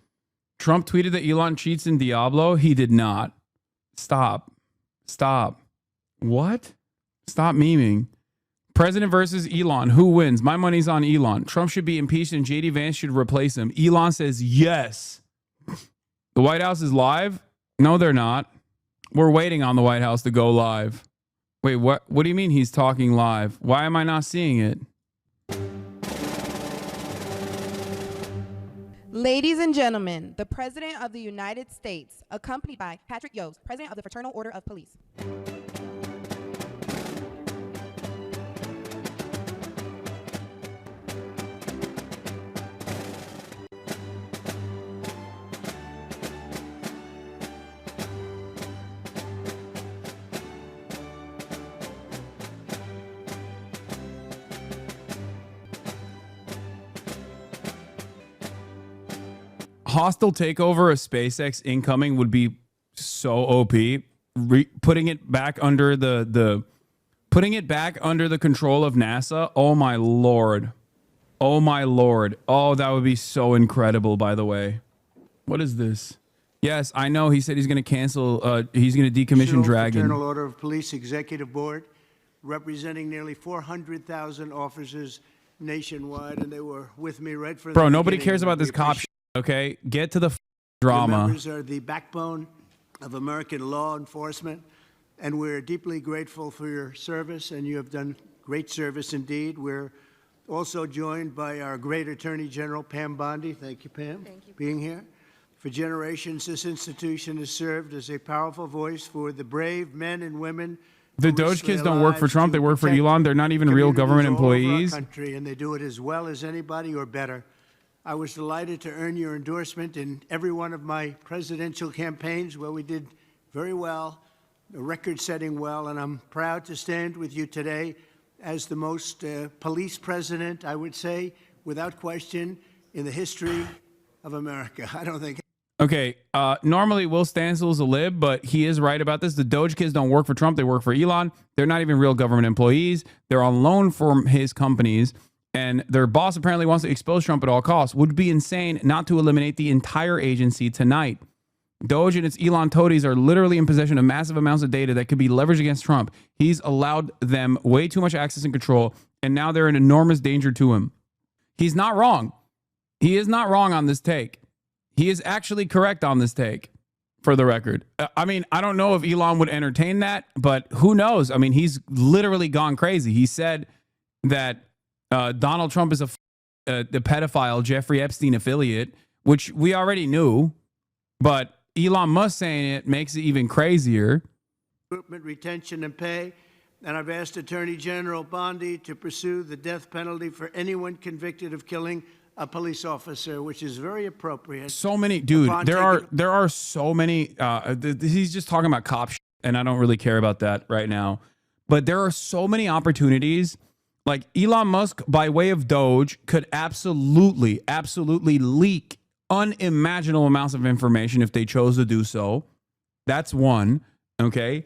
Trump tweeted that Elon cheats in Diablo. He did not. Stop. What? Stop memeing. President versus Elon. Who wins? My money's on Elon. Trump should be impeached and JD Vance should replace him. Elon says yes. The White House is live? No, they're not. We're waiting on the White House to go live. Wait, what do you mean he's talking live? Why am I not seeing it? Ladies and gentlemen, the President of the United States, accompanied by Patrick Yost, President of the Fraternal Order of Police. Hostile takeover of SpaceX incoming would be so OP. Putting it back under the control of NASA. Oh my lord. Oh my lord. Oh, that would be so incredible, by the way. What is this? Yes, I know. He said he's going to cancel. He's going to decommission Dragon. Fraternal Order of Police Executive Board, representing nearly 400,000 officers nationwide, and they were with me right from the Bro, nobody beginning. cares about this cop shit, okay? Get to the drama. Your members are the backbone of American law enforcement, and we're deeply grateful for your service, and you have done great service indeed. We're also joined by our great Attorney General, Pam Bondi. Thank you, Pam, for being here. For generations, this institution has served as a powerful voice for the brave men and women The Doge kids don't work for Trump. They work for Elon. They're not even real government employees. Country, and they do it as well as anybody or better. I was delighted to earn your endorsement in every one of my presidential campaigns where we did very well, record-setting well, and I'm proud to stand with you today as the most police president, I would say, without question, in the history of America. I don't think. Okay, normally Will Stancil's a lib, but he is right about this. The Doge kids don't work for Trump. They work for Elon. They're not even real government employees. They're on loan from his companies, and their boss apparently wants to expose Trump at all costs. Would be insane not to eliminate the entire agency tonight. Doge and its Elon toadies are literally in possession of massive amounts of data that could be leveraged against Trump. He's allowed them way too much access and control, and now they're an enormous danger to him. He's not wrong. He is not wrong on this take. He is actually correct on this take, for the record. I mean, I don't know if Elon would entertain that, but who knows? I mean, he's literally gone crazy. He said that Donald Trump is the pedophile Jeffrey Epstein affiliate, which we already knew, but Elon Musk saying it makes it even crazier. Recruitment, retention, and pay. And I've asked Attorney General Bondi to pursue the death penalty for anyone convicted of killing a police officer, which is very appropriate. So many, dude. There are so many. He's just talking about cop shit, and I don't really care about that right now. But there are so many opportunities. Like Elon Musk, by way of Doge, could absolutely leak unimaginable amounts of information if they chose to do so. That's one. Okay.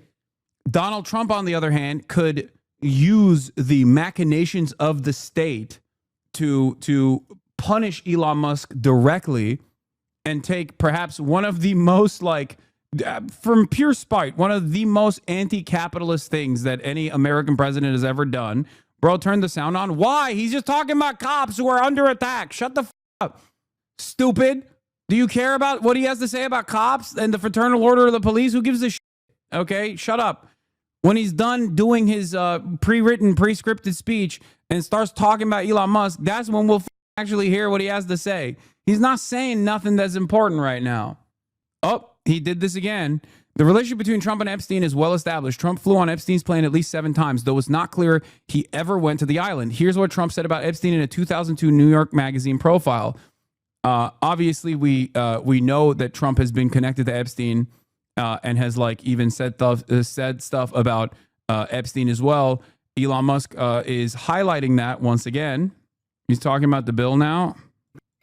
Donald Trump, on the other hand, could use the machinations of the state to punish Elon Musk directly and take perhaps one of the most, like, from pure spite, one of the most anti-capitalist things that any American president has ever done. Bro, turn the sound on. Why? He's just talking about cops who are under attack. Shut the f up. Stupid. Do you care about what he has to say about cops and the Fraternal Order of the Police? Who gives a shit? Okay, shut up. When he's done doing his pre-written, pre-scripted speech and starts talking about Elon Musk, that's when we'll actually hear what he has to say. He's not saying nothing that's important right now. Oh, he did this again. The relationship between Trump and Epstein is well established. Trump flew on Epstein's plane at least 7 times, though it's not clear he ever went to the island. Here's what Trump said about Epstein in a 2002 New York Magazine profile. Obviously, we know that Trump has been connected to Epstein and has like even said stuff about Epstein as well. Elon Musk is highlighting that once again. He's talking about the bill now.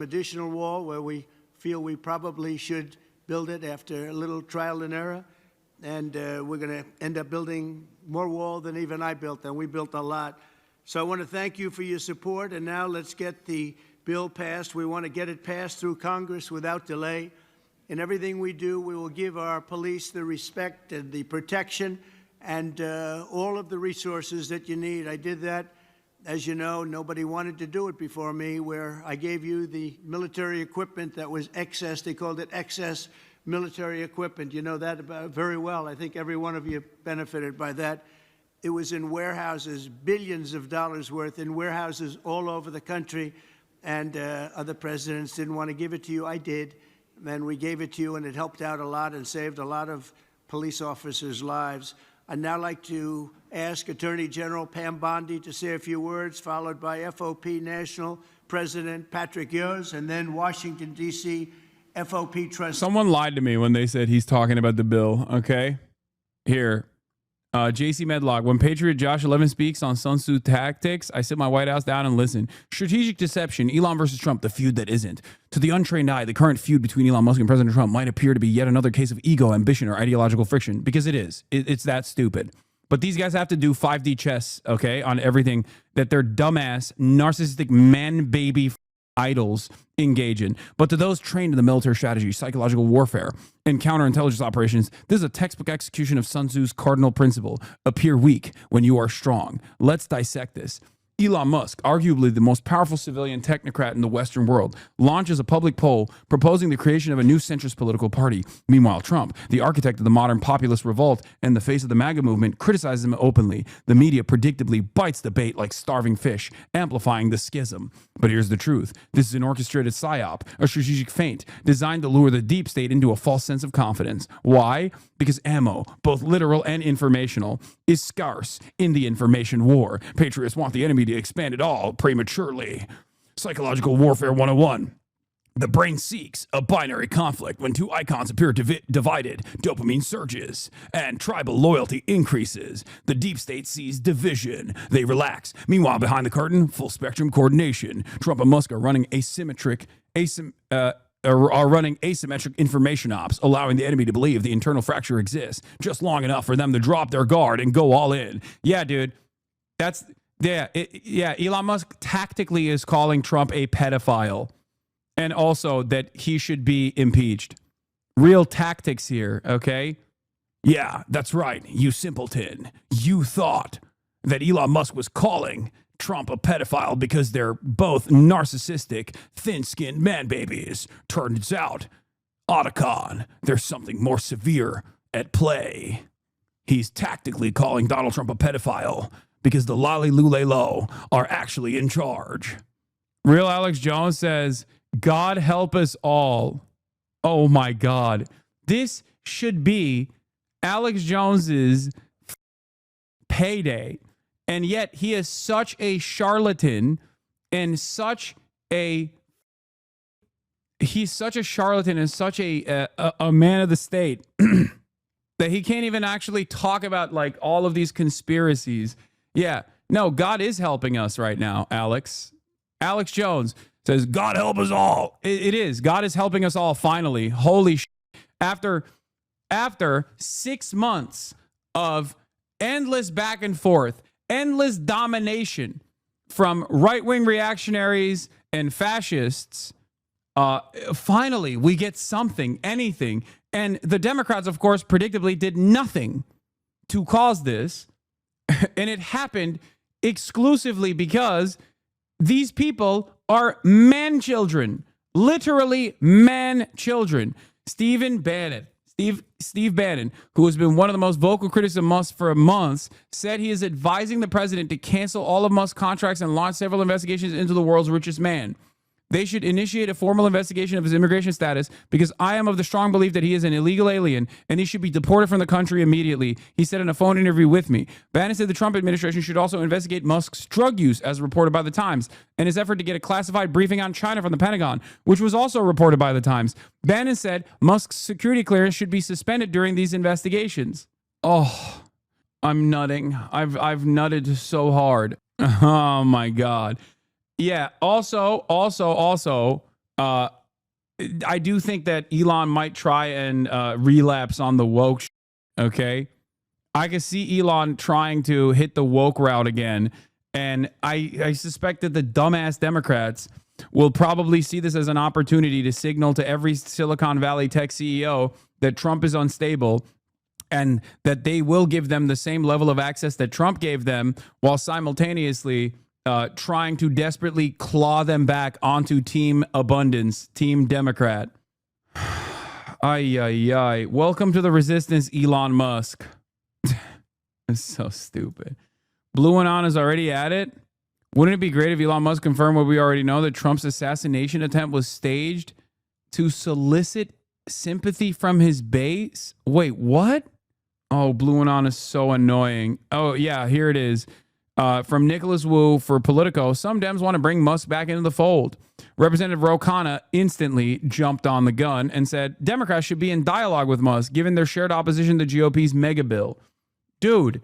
Additional wall where we feel we probably should build it after a little trial and error. And we're going to end up building more wall than even I built, and we built a lot. So I want to thank you for your support. And now let's get the bill passed. We want to get it passed through Congress without delay. In everything we do, we will give our police the respect and the protection and all of the resources that you need. I did that. As you know, nobody wanted to do it before me, where I gave you the military equipment that was excess. They called it excess military equipment. You know that very well. I think every one of you benefited by that. It was in warehouses, billions of dollars worth in warehouses all over the country, and other presidents didn't want to give it to you. I did, and we gave it to you, and it helped out a lot and saved a lot of police officers' lives. I'd now like to ask Attorney General Pam Bondi to say a few words, followed by FOP National President Patrick Yoes, and then Washington, D.C. FOP Trustee. Someone lied to me when they said he's talking about the bill, okay? Here. JC Medlock, when Patriot Josh 11 speaks on Sun Tzu tactics, I sit my White House down and listen. Strategic deception, Elon versus Trump, the feud that isn't. To the untrained eye, the current feud between Elon Musk and President Trump might appear to be yet another case of ego, ambition, or ideological friction, because it is. It's that stupid. But these guys have to do 5D chess, okay, on everything that their dumbass, narcissistic man-baby idols engage in. But to those trained in the military strategy, psychological warfare, and counterintelligence operations, this is a textbook execution of Sun Tzu's cardinal principle: appear weak when you are strong. Let's dissect this. Elon Musk, arguably the most powerful civilian technocrat in the Western world, launches a public poll proposing the creation of a new centrist political party. Meanwhile, Trump, the architect of the modern populist revolt and the face of the MAGA movement, criticizes him openly. The media predictably bites the bait like starving fish, amplifying the schism. But here's the truth. This is an orchestrated psyop, a strategic feint designed to lure the deep state into a false sense of confidence. Why? because ammo, both literal and informational, is scarce in the information war. Patriots want the enemy to expand it all prematurely. Psychological Warfare 101. The brain seeks a binary conflict. When two icons appear divided, dopamine surges and tribal loyalty increases. The deep state sees division. They relax. Meanwhile, behind the curtain, full spectrum coordination. Trump and Musk are running asymmetric information ops, allowing the enemy to believe the internal fracture exists just long enough for them to drop their guard and go all in. Yeah, dude. Elon Musk tactically is calling Trump a pedophile. And also that he should be impeached. Real tactics here, okay? Yeah, that's right, you simpleton. You thought that Elon Musk was calling Trump a pedophile because they're both narcissistic, thin-skinned man babies. Turns out, Otacon, there's something more severe at play. He's tactically calling Donald Trump a pedophile because the Lolly-Lule-Lo are actually in charge. Real Alex Jones says, God help us all. Oh my God. This should be Alex Jones's payday. And yet he is such a charlatan and such a man of the state that he can't even actually talk about like all of these conspiracies. Yeah. No, God is helping us right now, Alex. Alex Jones says, God help us all. It is. God is helping us all finally. Holy shit. After 6 months of endless back and forth, endless domination from right-wing reactionaries and fascists, finally we get something, anything. And the Democrats, of course, predictably did nothing to cause this. And it happened exclusively because these people are man-children, literally man-children. Steve Bannon, who has been one of the most vocal critics of Musk for months, said he is advising the president to cancel all of Musk's contracts and launch several investigations into the world's richest man. They should initiate a formal investigation of his immigration status because I am of the strong belief that he is an illegal alien and he should be deported from the country immediately, he said in a phone interview with me. Bannon said the Trump administration should also investigate Musk's drug use, as reported by The Times, and his effort to get a classified briefing on China from the Pentagon, which was also reported by The Times. Bannon said Musk's security clearance should be suspended during these investigations. Oh, I'm nutting. I've nutted so hard. Oh, my God. Yeah. Also, I do think that Elon might try and relapse on the woke. Okay. I can see Elon trying to hit the woke route again. And I suspect that the dumbass Democrats will probably see this as an opportunity to signal to every Silicon Valley tech CEO that Trump is unstable and that they will give them the same level of access that Trump gave them while simultaneously trying to desperately claw them back onto Team Abundance, Team Democrat. Ay. Welcome to the resistance, Elon Musk. It's so stupid. Blue and On is already at it. Wouldn't it be great if Elon Musk confirmed what we already know, that Trump's assassination attempt was staged to solicit sympathy from his base? Wait, what? Oh, Blue and On is so annoying. Oh, yeah, here it is. From Nicholas Wu for Politico, some Dems want to bring Musk back into the fold. Representative Ro Khanna instantly jumped on the gun and said Democrats should be in dialogue with Musk, given their shared opposition to the GOP's mega bill. Dude,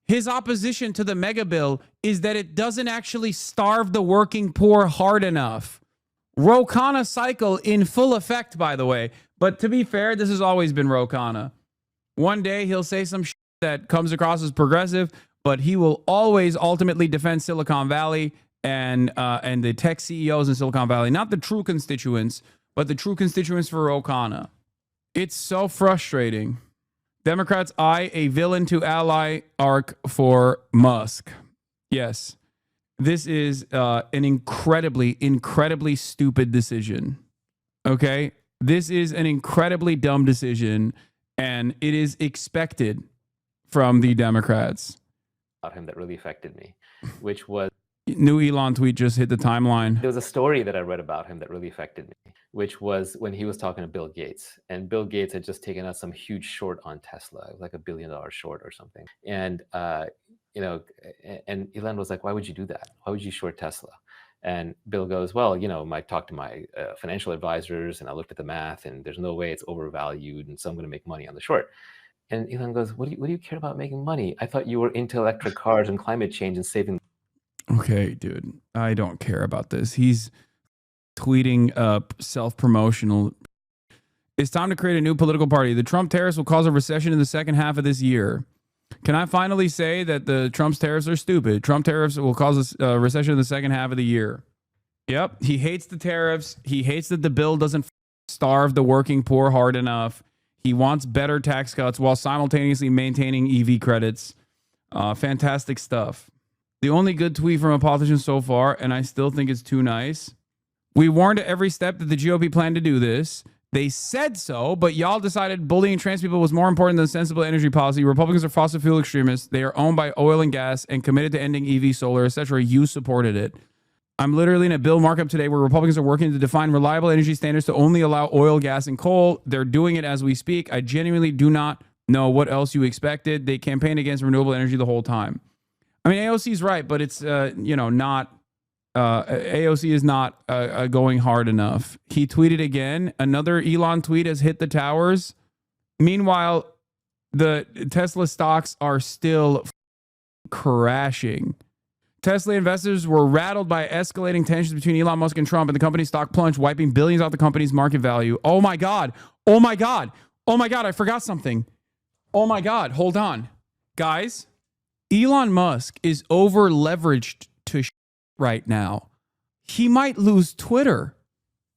his opposition to the mega bill is that it doesn't actually starve the working poor hard enough. Ro Khanna cycle in full effect, by the way. But to be fair, this has always been Ro Khanna. One day he'll say some shit that comes across as progressive, but he will always ultimately defend Silicon Valley and the tech CEOs in Silicon Valley. Not the true constituents, but the true constituents for Ro Khanna. It's so frustrating. Democrats eye a villain to ally arc for Musk. Yes, this is an incredibly stupid decision. Okay? This is an incredibly dumb decision, and it is expected from the Democrats. About him that really affected me, which was New Elon tweet just hit the timeline. There was a story that I read about him that really affected me, which was when he was talking to Bill Gates. And Bill Gates had just taken out some huge short on Tesla. It was like $1 billion short or something. And, and Elon was like, why would you do that? Why would you short Tesla? And Bill goes, well, I talked to my financial advisors and I looked at the math and there's no way it's overvalued. And so I'm going to make money on the short. And Elon goes, what do you care about making money? I thought you were into electric cars and climate change and saving. Okay, dude, I don't care about this. He's tweeting self-promotional. It's time to create a new political party. The Trump tariffs will cause a recession in the second half of this year. Can I finally say that the Trump's tariffs are stupid? Trump tariffs will cause a recession in the second half of the year. Yep, he hates the tariffs. He hates that the bill doesn't starve the working poor hard enough. He wants better tax cuts while simultaneously maintaining EV credits. Fantastic stuff. The only good tweet from a politician so far, and I still think it's too nice. We warned at every step that the GOP planned to do this. They said so, but y'all decided bullying trans people was more important than sensible energy policy. Republicans are fossil fuel extremists. They are owned by oil and gas and committed to ending EV, solar, etc. You supported it. I'm literally in a bill markup today where Republicans are working to define reliable energy standards to only allow oil, gas, and coal. They're doing it as we speak. I genuinely do not know what else you expected. They campaigned against renewable energy the whole time. I mean, AOC is right, but it's, not, AOC is not going hard enough. He tweeted again. Another Elon tweet has hit the towers. Meanwhile, the Tesla stocks are still crashing. Tesla investors were rattled by escalating tensions between Elon Musk and Trump, and the company's stock plunged, wiping billions off the company's market value. Oh my God. Oh my God. Oh my God. I forgot something. Oh my God. Hold on. Guys. Elon Musk is over leveraged to right now. He might lose Twitter.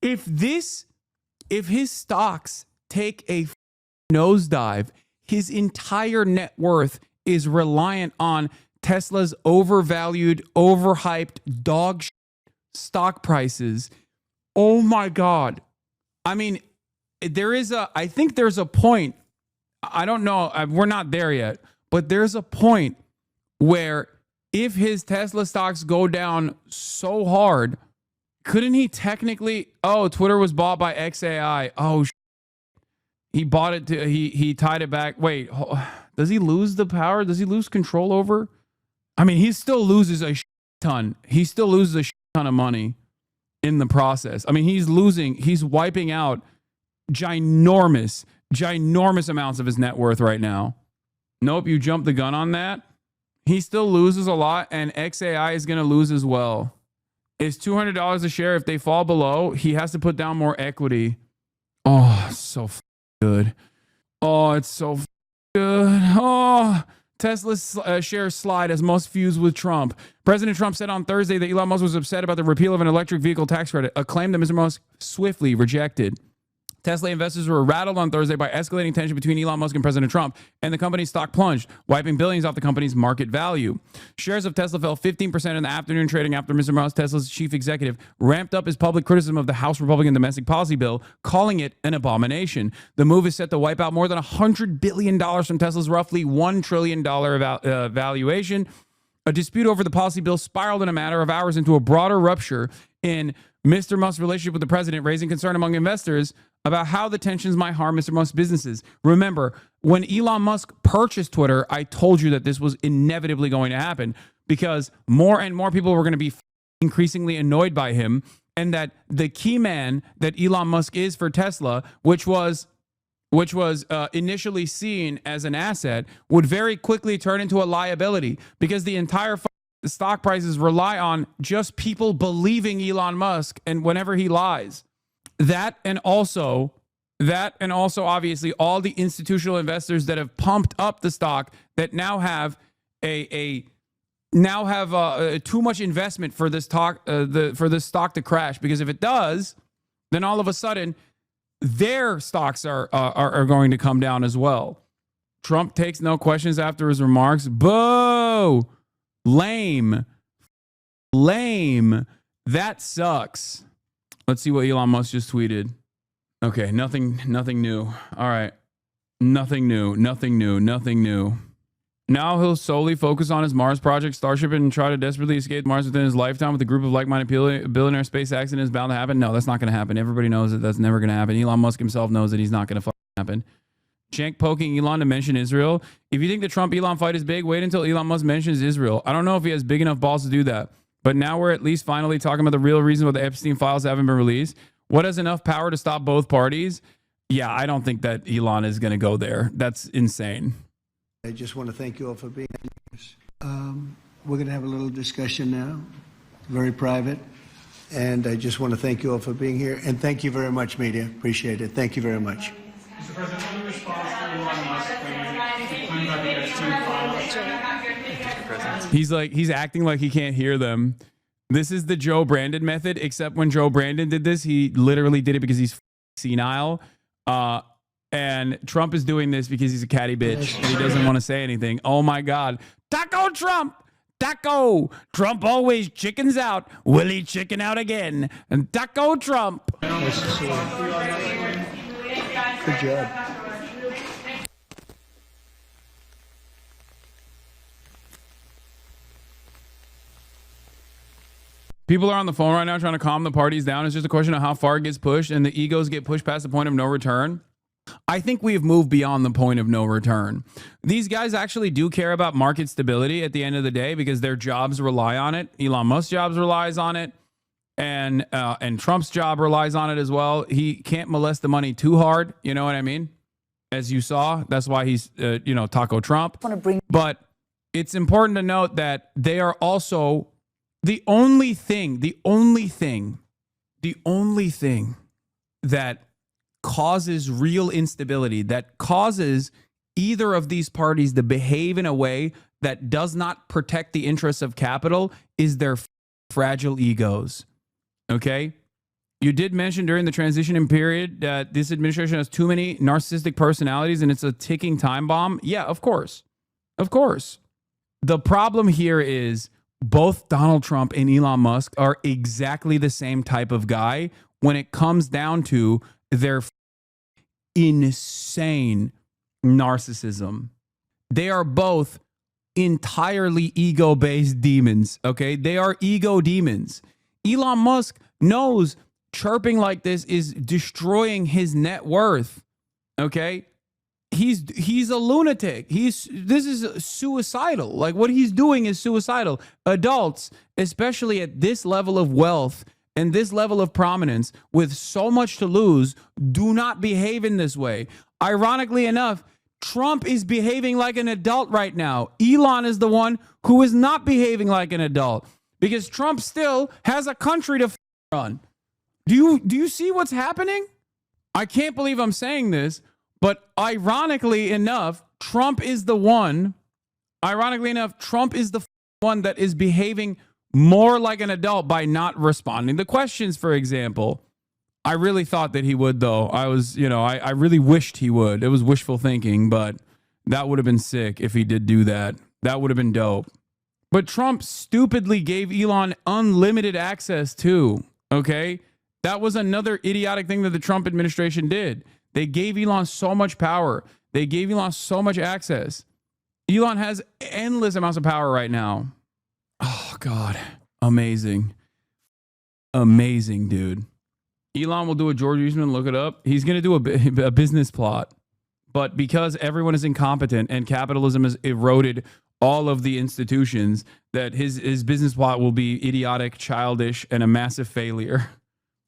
If his stocks take a nosedive, his entire net worth is reliant on Tesla's overvalued, overhyped dog stock prices. Oh my God. I mean, I think there's a point. I don't know. We're not there yet, but there's a point where if his Tesla stocks go down so hard, couldn't he technically, Twitter was bought by XAI. He bought it he tied it back. Wait, does he lose the power? Does he lose control over? I mean, he still loses a ton. He still loses a ton of money in the process. I mean, he's wiping out ginormous amounts of his net worth right now. Nope, you jumped the gun on that. He still loses a lot, and XAI is going to lose as well. It's $200 a share. If they fall below, he has to put down more equity. Oh, so good. Oh, it's so good. Oh, Tesla's shares slide as most fuse with Trump. President Trump said on Thursday that Elon Musk was upset about the repeal of an electric vehicle tax credit, a claim that Mr. Musk swiftly rejected. Tesla investors were rattled on Thursday by escalating tension between Elon Musk and President Trump, and the company's stock plunged, wiping billions off the company's market value. Shares of Tesla fell 15% in the afternoon trading after Mr. Musk, Tesla's chief executive, ramped up his public criticism of the House Republican domestic policy bill, calling it an abomination. The move is set to wipe out more than $100 billion from Tesla's roughly $1 trillion valuation. A dispute over the policy bill spiraled in a matter of hours into a broader rupture in Mr. Musk's relationship with the president, raising concern among investors about how the tensions might harm Mr. Musk's businesses. Remember, when Elon Musk purchased Twitter, I told you that this was inevitably going to happen because more and more people were going to be increasingly annoyed by him, and that the key man that Elon Musk is for Tesla, which was initially seen as an asset, would very quickly turn into a liability because the entire stock prices rely on just people believing Elon Musk and whenever he lies. That and also obviously all the institutional investors that have pumped up the stock that now have too much investment for this stock to crash, because if it does, then all of a sudden their stocks are going to come down as well. Trump takes no questions after his remarks. Boo! Lame. That sucks. Let's see what Elon Musk just tweeted. Okay, nothing new. All right. Nothing new. Now he'll solely focus on his Mars project, Starship, and try to desperately escape Mars within his lifetime with a group of like-minded billionaire space accident is bound to happen. No, that's not going to happen. Everybody knows that that's never going to happen. Elon Musk himself knows that he's not going to happen. Cenk poking Elon to mention Israel. If you think the Trump-Elon fight is big, wait until Elon Musk mentions Israel. I don't know if he has big enough balls to do that. But now we're at least finally talking about the real reason why the Epstein files haven't been released. What has enough power to stop both parties? Yeah, I don't think that Elon is going to go there. That's insane. I just want to thank you all for being here. We're going to have a little discussion now, very private. And I just want to thank you all for being here. And thank you very much, media. Appreciate it. Thank you very much. Mr. President, what are your response to Elon Musk claiming about the Epstein files? He's acting like he can't hear them. This is the Joe Brandon method, except when Joe Brandon did this, he literally did it because he's senile. And Trump is doing this because he's a catty bitch and he doesn't want to say anything. Oh my God. Taco Trump. Taco. Trump always chickens out. Will he chicken out again? And Taco Trump. Nice to see you. Good job. People are on the phone right now trying to calm the parties down. It's just a question of how far it gets pushed and the egos get pushed past the point of no return. I think we have moved beyond the point of no return. These guys actually do care about market stability at the end of the day because their jobs rely on it. Elon Musk's jobs relies on it. And Trump's job relies on it as well. He can't molest the money too hard. You know what I mean? As you saw, that's why he's, Taco Trump. But it's important to note that they are also the only thing that causes real instability, that causes either of these parties to behave in a way that does not protect the interests of capital is their fragile egos. Okay? You did mention during the transition period that this administration has too many narcissistic personalities and it's a ticking time bomb. Yeah, of course. Of course. The problem here is both Donald Trump and Elon Musk are exactly the same type of guy when it comes down to their insane narcissism. They are both entirely ego-based demons, okay? They are ego demons. Elon Musk knows chirping like this is destroying his net worth, okay? He's a lunatic. This is suicidal. Like what he's doing is suicidal. Adults, especially at this level of wealth and this level of prominence with so much to lose, do not behave in this way. Ironically enough, Trump is behaving like an adult right now. Elon is the one who is not behaving like an adult because Trump still has a country to run. Do you see what's happening? I can't believe I'm saying this, but ironically enough, Trump is the one that is behaving more like an adult by not responding to questions, for example. I really thought that he would, though. I really wished he would. It was wishful thinking, but that would have been sick if he did do that. That would have been dope. But Trump stupidly gave Elon unlimited access too, okay? That was another idiotic thing that the Trump administration did. They gave Elon so much power. They gave Elon so much access. Elon has endless amounts of power right now. Oh, God. Amazing. Amazing, dude. Elon will do a George Eastman, look it up. He's going to do a business plot. But because everyone is incompetent and capitalism has eroded all of the institutions, that his business plot will be idiotic, childish, and a massive failure.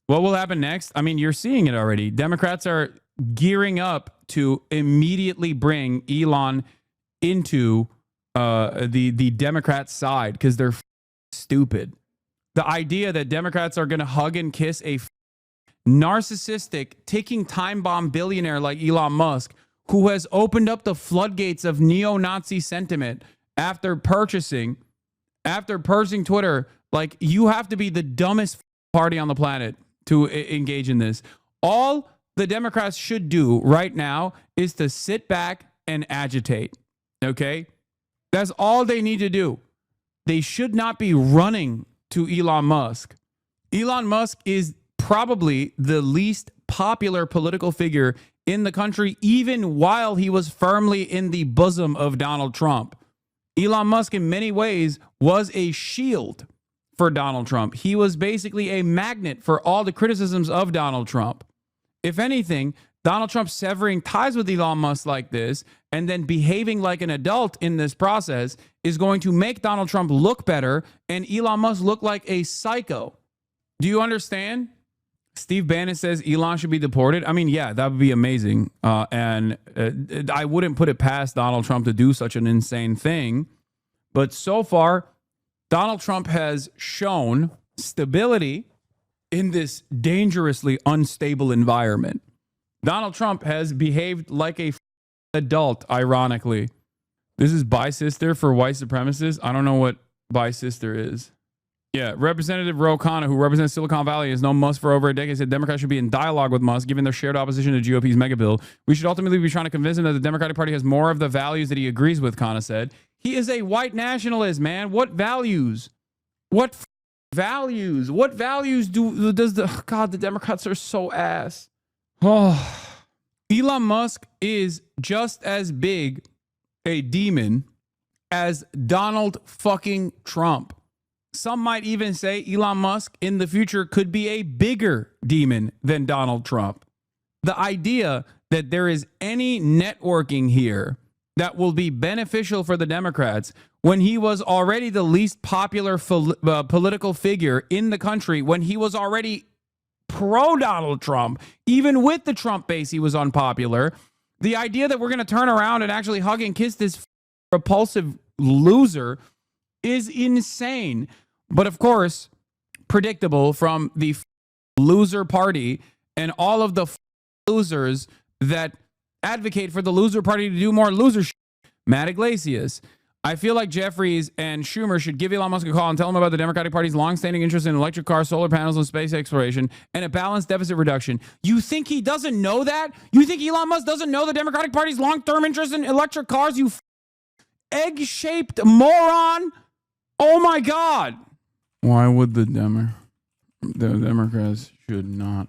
What will happen next? I mean, you're seeing it already. Democrats are gearing up to immediately bring Elon into the Democrat side because they're stupid. The idea that Democrats are going to hug and kiss a narcissistic, ticking time bomb billionaire like Elon Musk, who has opened up the floodgates of neo-Nazi sentiment after purchasing Twitter. Like, you have to be the dumbest party on the planet to engage in this. All the Democrats should do right now is to sit back and agitate. Okay? That's all they need to do. They should not be running to Elon Musk. Elon Musk is probably the least popular political figure in the country, even while he was firmly in the bosom of Donald Trump. Elon Musk, in many ways, was a shield for Donald Trump. He was basically a magnet for all the criticisms of Donald Trump. If anything, Donald Trump severing ties with Elon Musk like this and then behaving like an adult in this process is going to make Donald Trump look better and Elon Musk look like a psycho. Do you understand? Steve Bannon says Elon should be deported. I mean, yeah, that would be amazing. And I wouldn't put it past Donald Trump to do such an insane thing. But so far, Donald Trump has shown stability in this dangerously unstable environment. Donald Trump has behaved like a adult, ironically. This is bi-sister for white supremacists. I don't know what bi-sister is. Yeah, Representative Ro Khanna, who represents Silicon Valley, has known Musk for over a decade, said Democrats should be in dialogue with Musk, given their shared opposition to GOP's mega bill. We should ultimately be trying to convince him that the Democratic Party has more of the values that he agrees with, Khanna said. He is a white nationalist, man. What values? What values? What values does the... God, the Democrats are so ass. Oh, Elon Musk is just as big a demon as Donald fucking Trump. Some might even say Elon Musk in the future could be a bigger demon than Donald Trump. The idea that there is any networking here that will be beneficial for the Democrats when he was already the least popular political figure in the country, when he was already pro-Donald Trump, even with the Trump base, he was unpopular. The idea that we're going to turn around and actually hug and kiss this repulsive loser is insane. But of course, predictable from the loser party and all of the losers that advocate for the loser party to do more loser shit. Matt Iglesias. I feel like Jeffries and Schumer should give Elon Musk a call and tell him about the Democratic Party's longstanding interest in electric cars, solar panels, and space exploration, and a balanced deficit reduction. You think he doesn't know that? You think Elon Musk doesn't know the Democratic Party's long-term interest in electric cars, you egg-shaped moron? Oh my God. Why would the Democrats should not?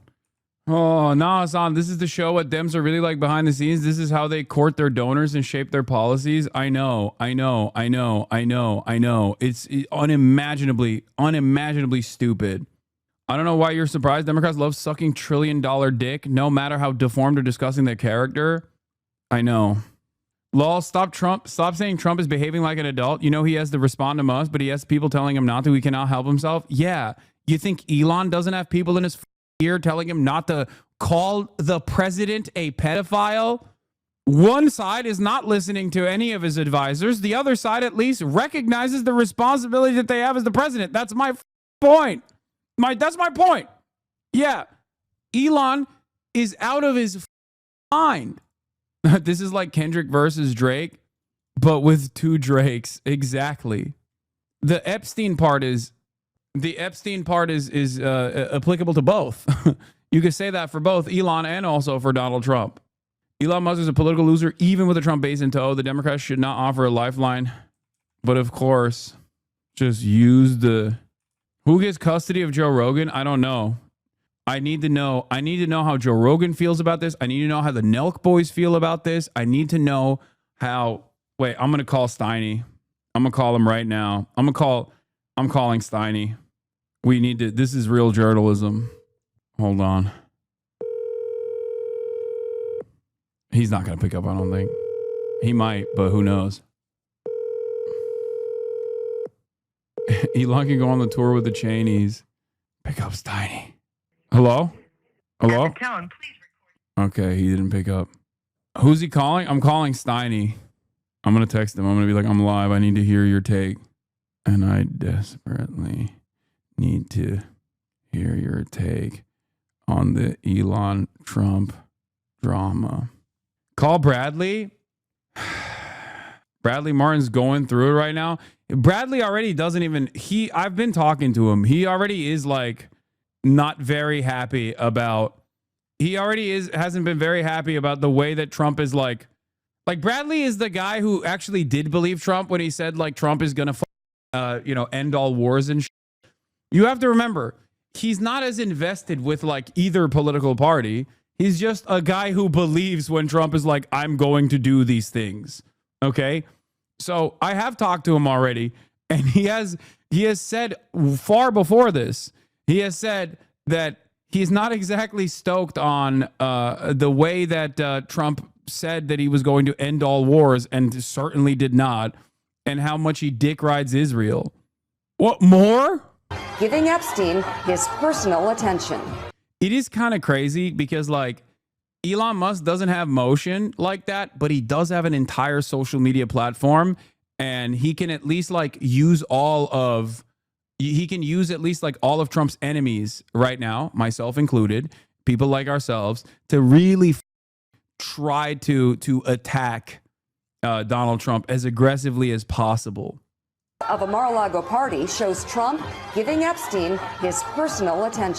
Oh, no, Hassan, this is the show what Dems are really like behind the scenes. This is how they court their donors and shape their policies. I know. It's unimaginably stupid. I don't know why you're surprised. Democrats love sucking $1 trillion dick, no matter how deformed or disgusting their character. I know. Lol, stop saying Trump is behaving like an adult. You know he has to respond to Musk, but he has people telling him not to. He cannot help himself. Yeah. You think Elon doesn't have people in his ear telling him not to call the president a pedophile? One side is not listening to any of his advisors. The other side at least recognizes the responsibility that they have as the president. That's my point. That's my point. Yeah. Elon is out of his mind. This is like Kendrick versus Drake, but with two Drakes. Exactly. The Epstein part is applicable to both. You could say that for both Elon and also for Donald Trump. Elon Musk is a political loser, even with a Trump base in tow. The Democrats should not offer a lifeline. But of course, just use who gets custody of Joe Rogan? I don't know. I need to know how Joe Rogan feels about this. I need to know how the Nelk boys feel about this. I need to know how. Wait, I'm going to call Steiny. I'm going to call him right now. I'm calling Steiny. We need to. This is real journalism. Hold on. He's not going to pick up, I don't think. He might, but who knows? Elon can go on the tour with the Cheneys. Pick up Steiny. Hello? Hello? Okay, he didn't pick up. Who's he calling? I'm calling Steiny. I'm going to text him. I'm going to be like, I'm live. I need to hear your take. And I desperately need to hear your take on the Elon Trump drama. Call Bradley. Bradley Martin's going through it right now. Bradley already doesn't even, I've been talking to him. He already is like not very happy about, hasn't been very happy about the way that Trump is like Bradley is the guy who actually did believe Trump when he said like Trump is going to, end all wars and shit. You have to remember, he's not as invested with like either political party. He's just a guy who believes when Trump is like, I'm going to do these things. Okay. So I have talked to him already, and he has said far before this, he has said that he's not exactly stoked on the way that Trump said that he was going to end all wars and certainly did not, and how much he dick rides Israel. What more? Giving Epstein his personal attention. It is kind of crazy because, like, Elon Musk doesn't have motion like that, but he does have an entire social media platform, and he can at least use all of Trump's enemies right now, myself included, people like ourselves, to really try to attack Donald Trump as aggressively as possible. Of a Mar-a-Lago party shows Trump giving Epstein his personal attention.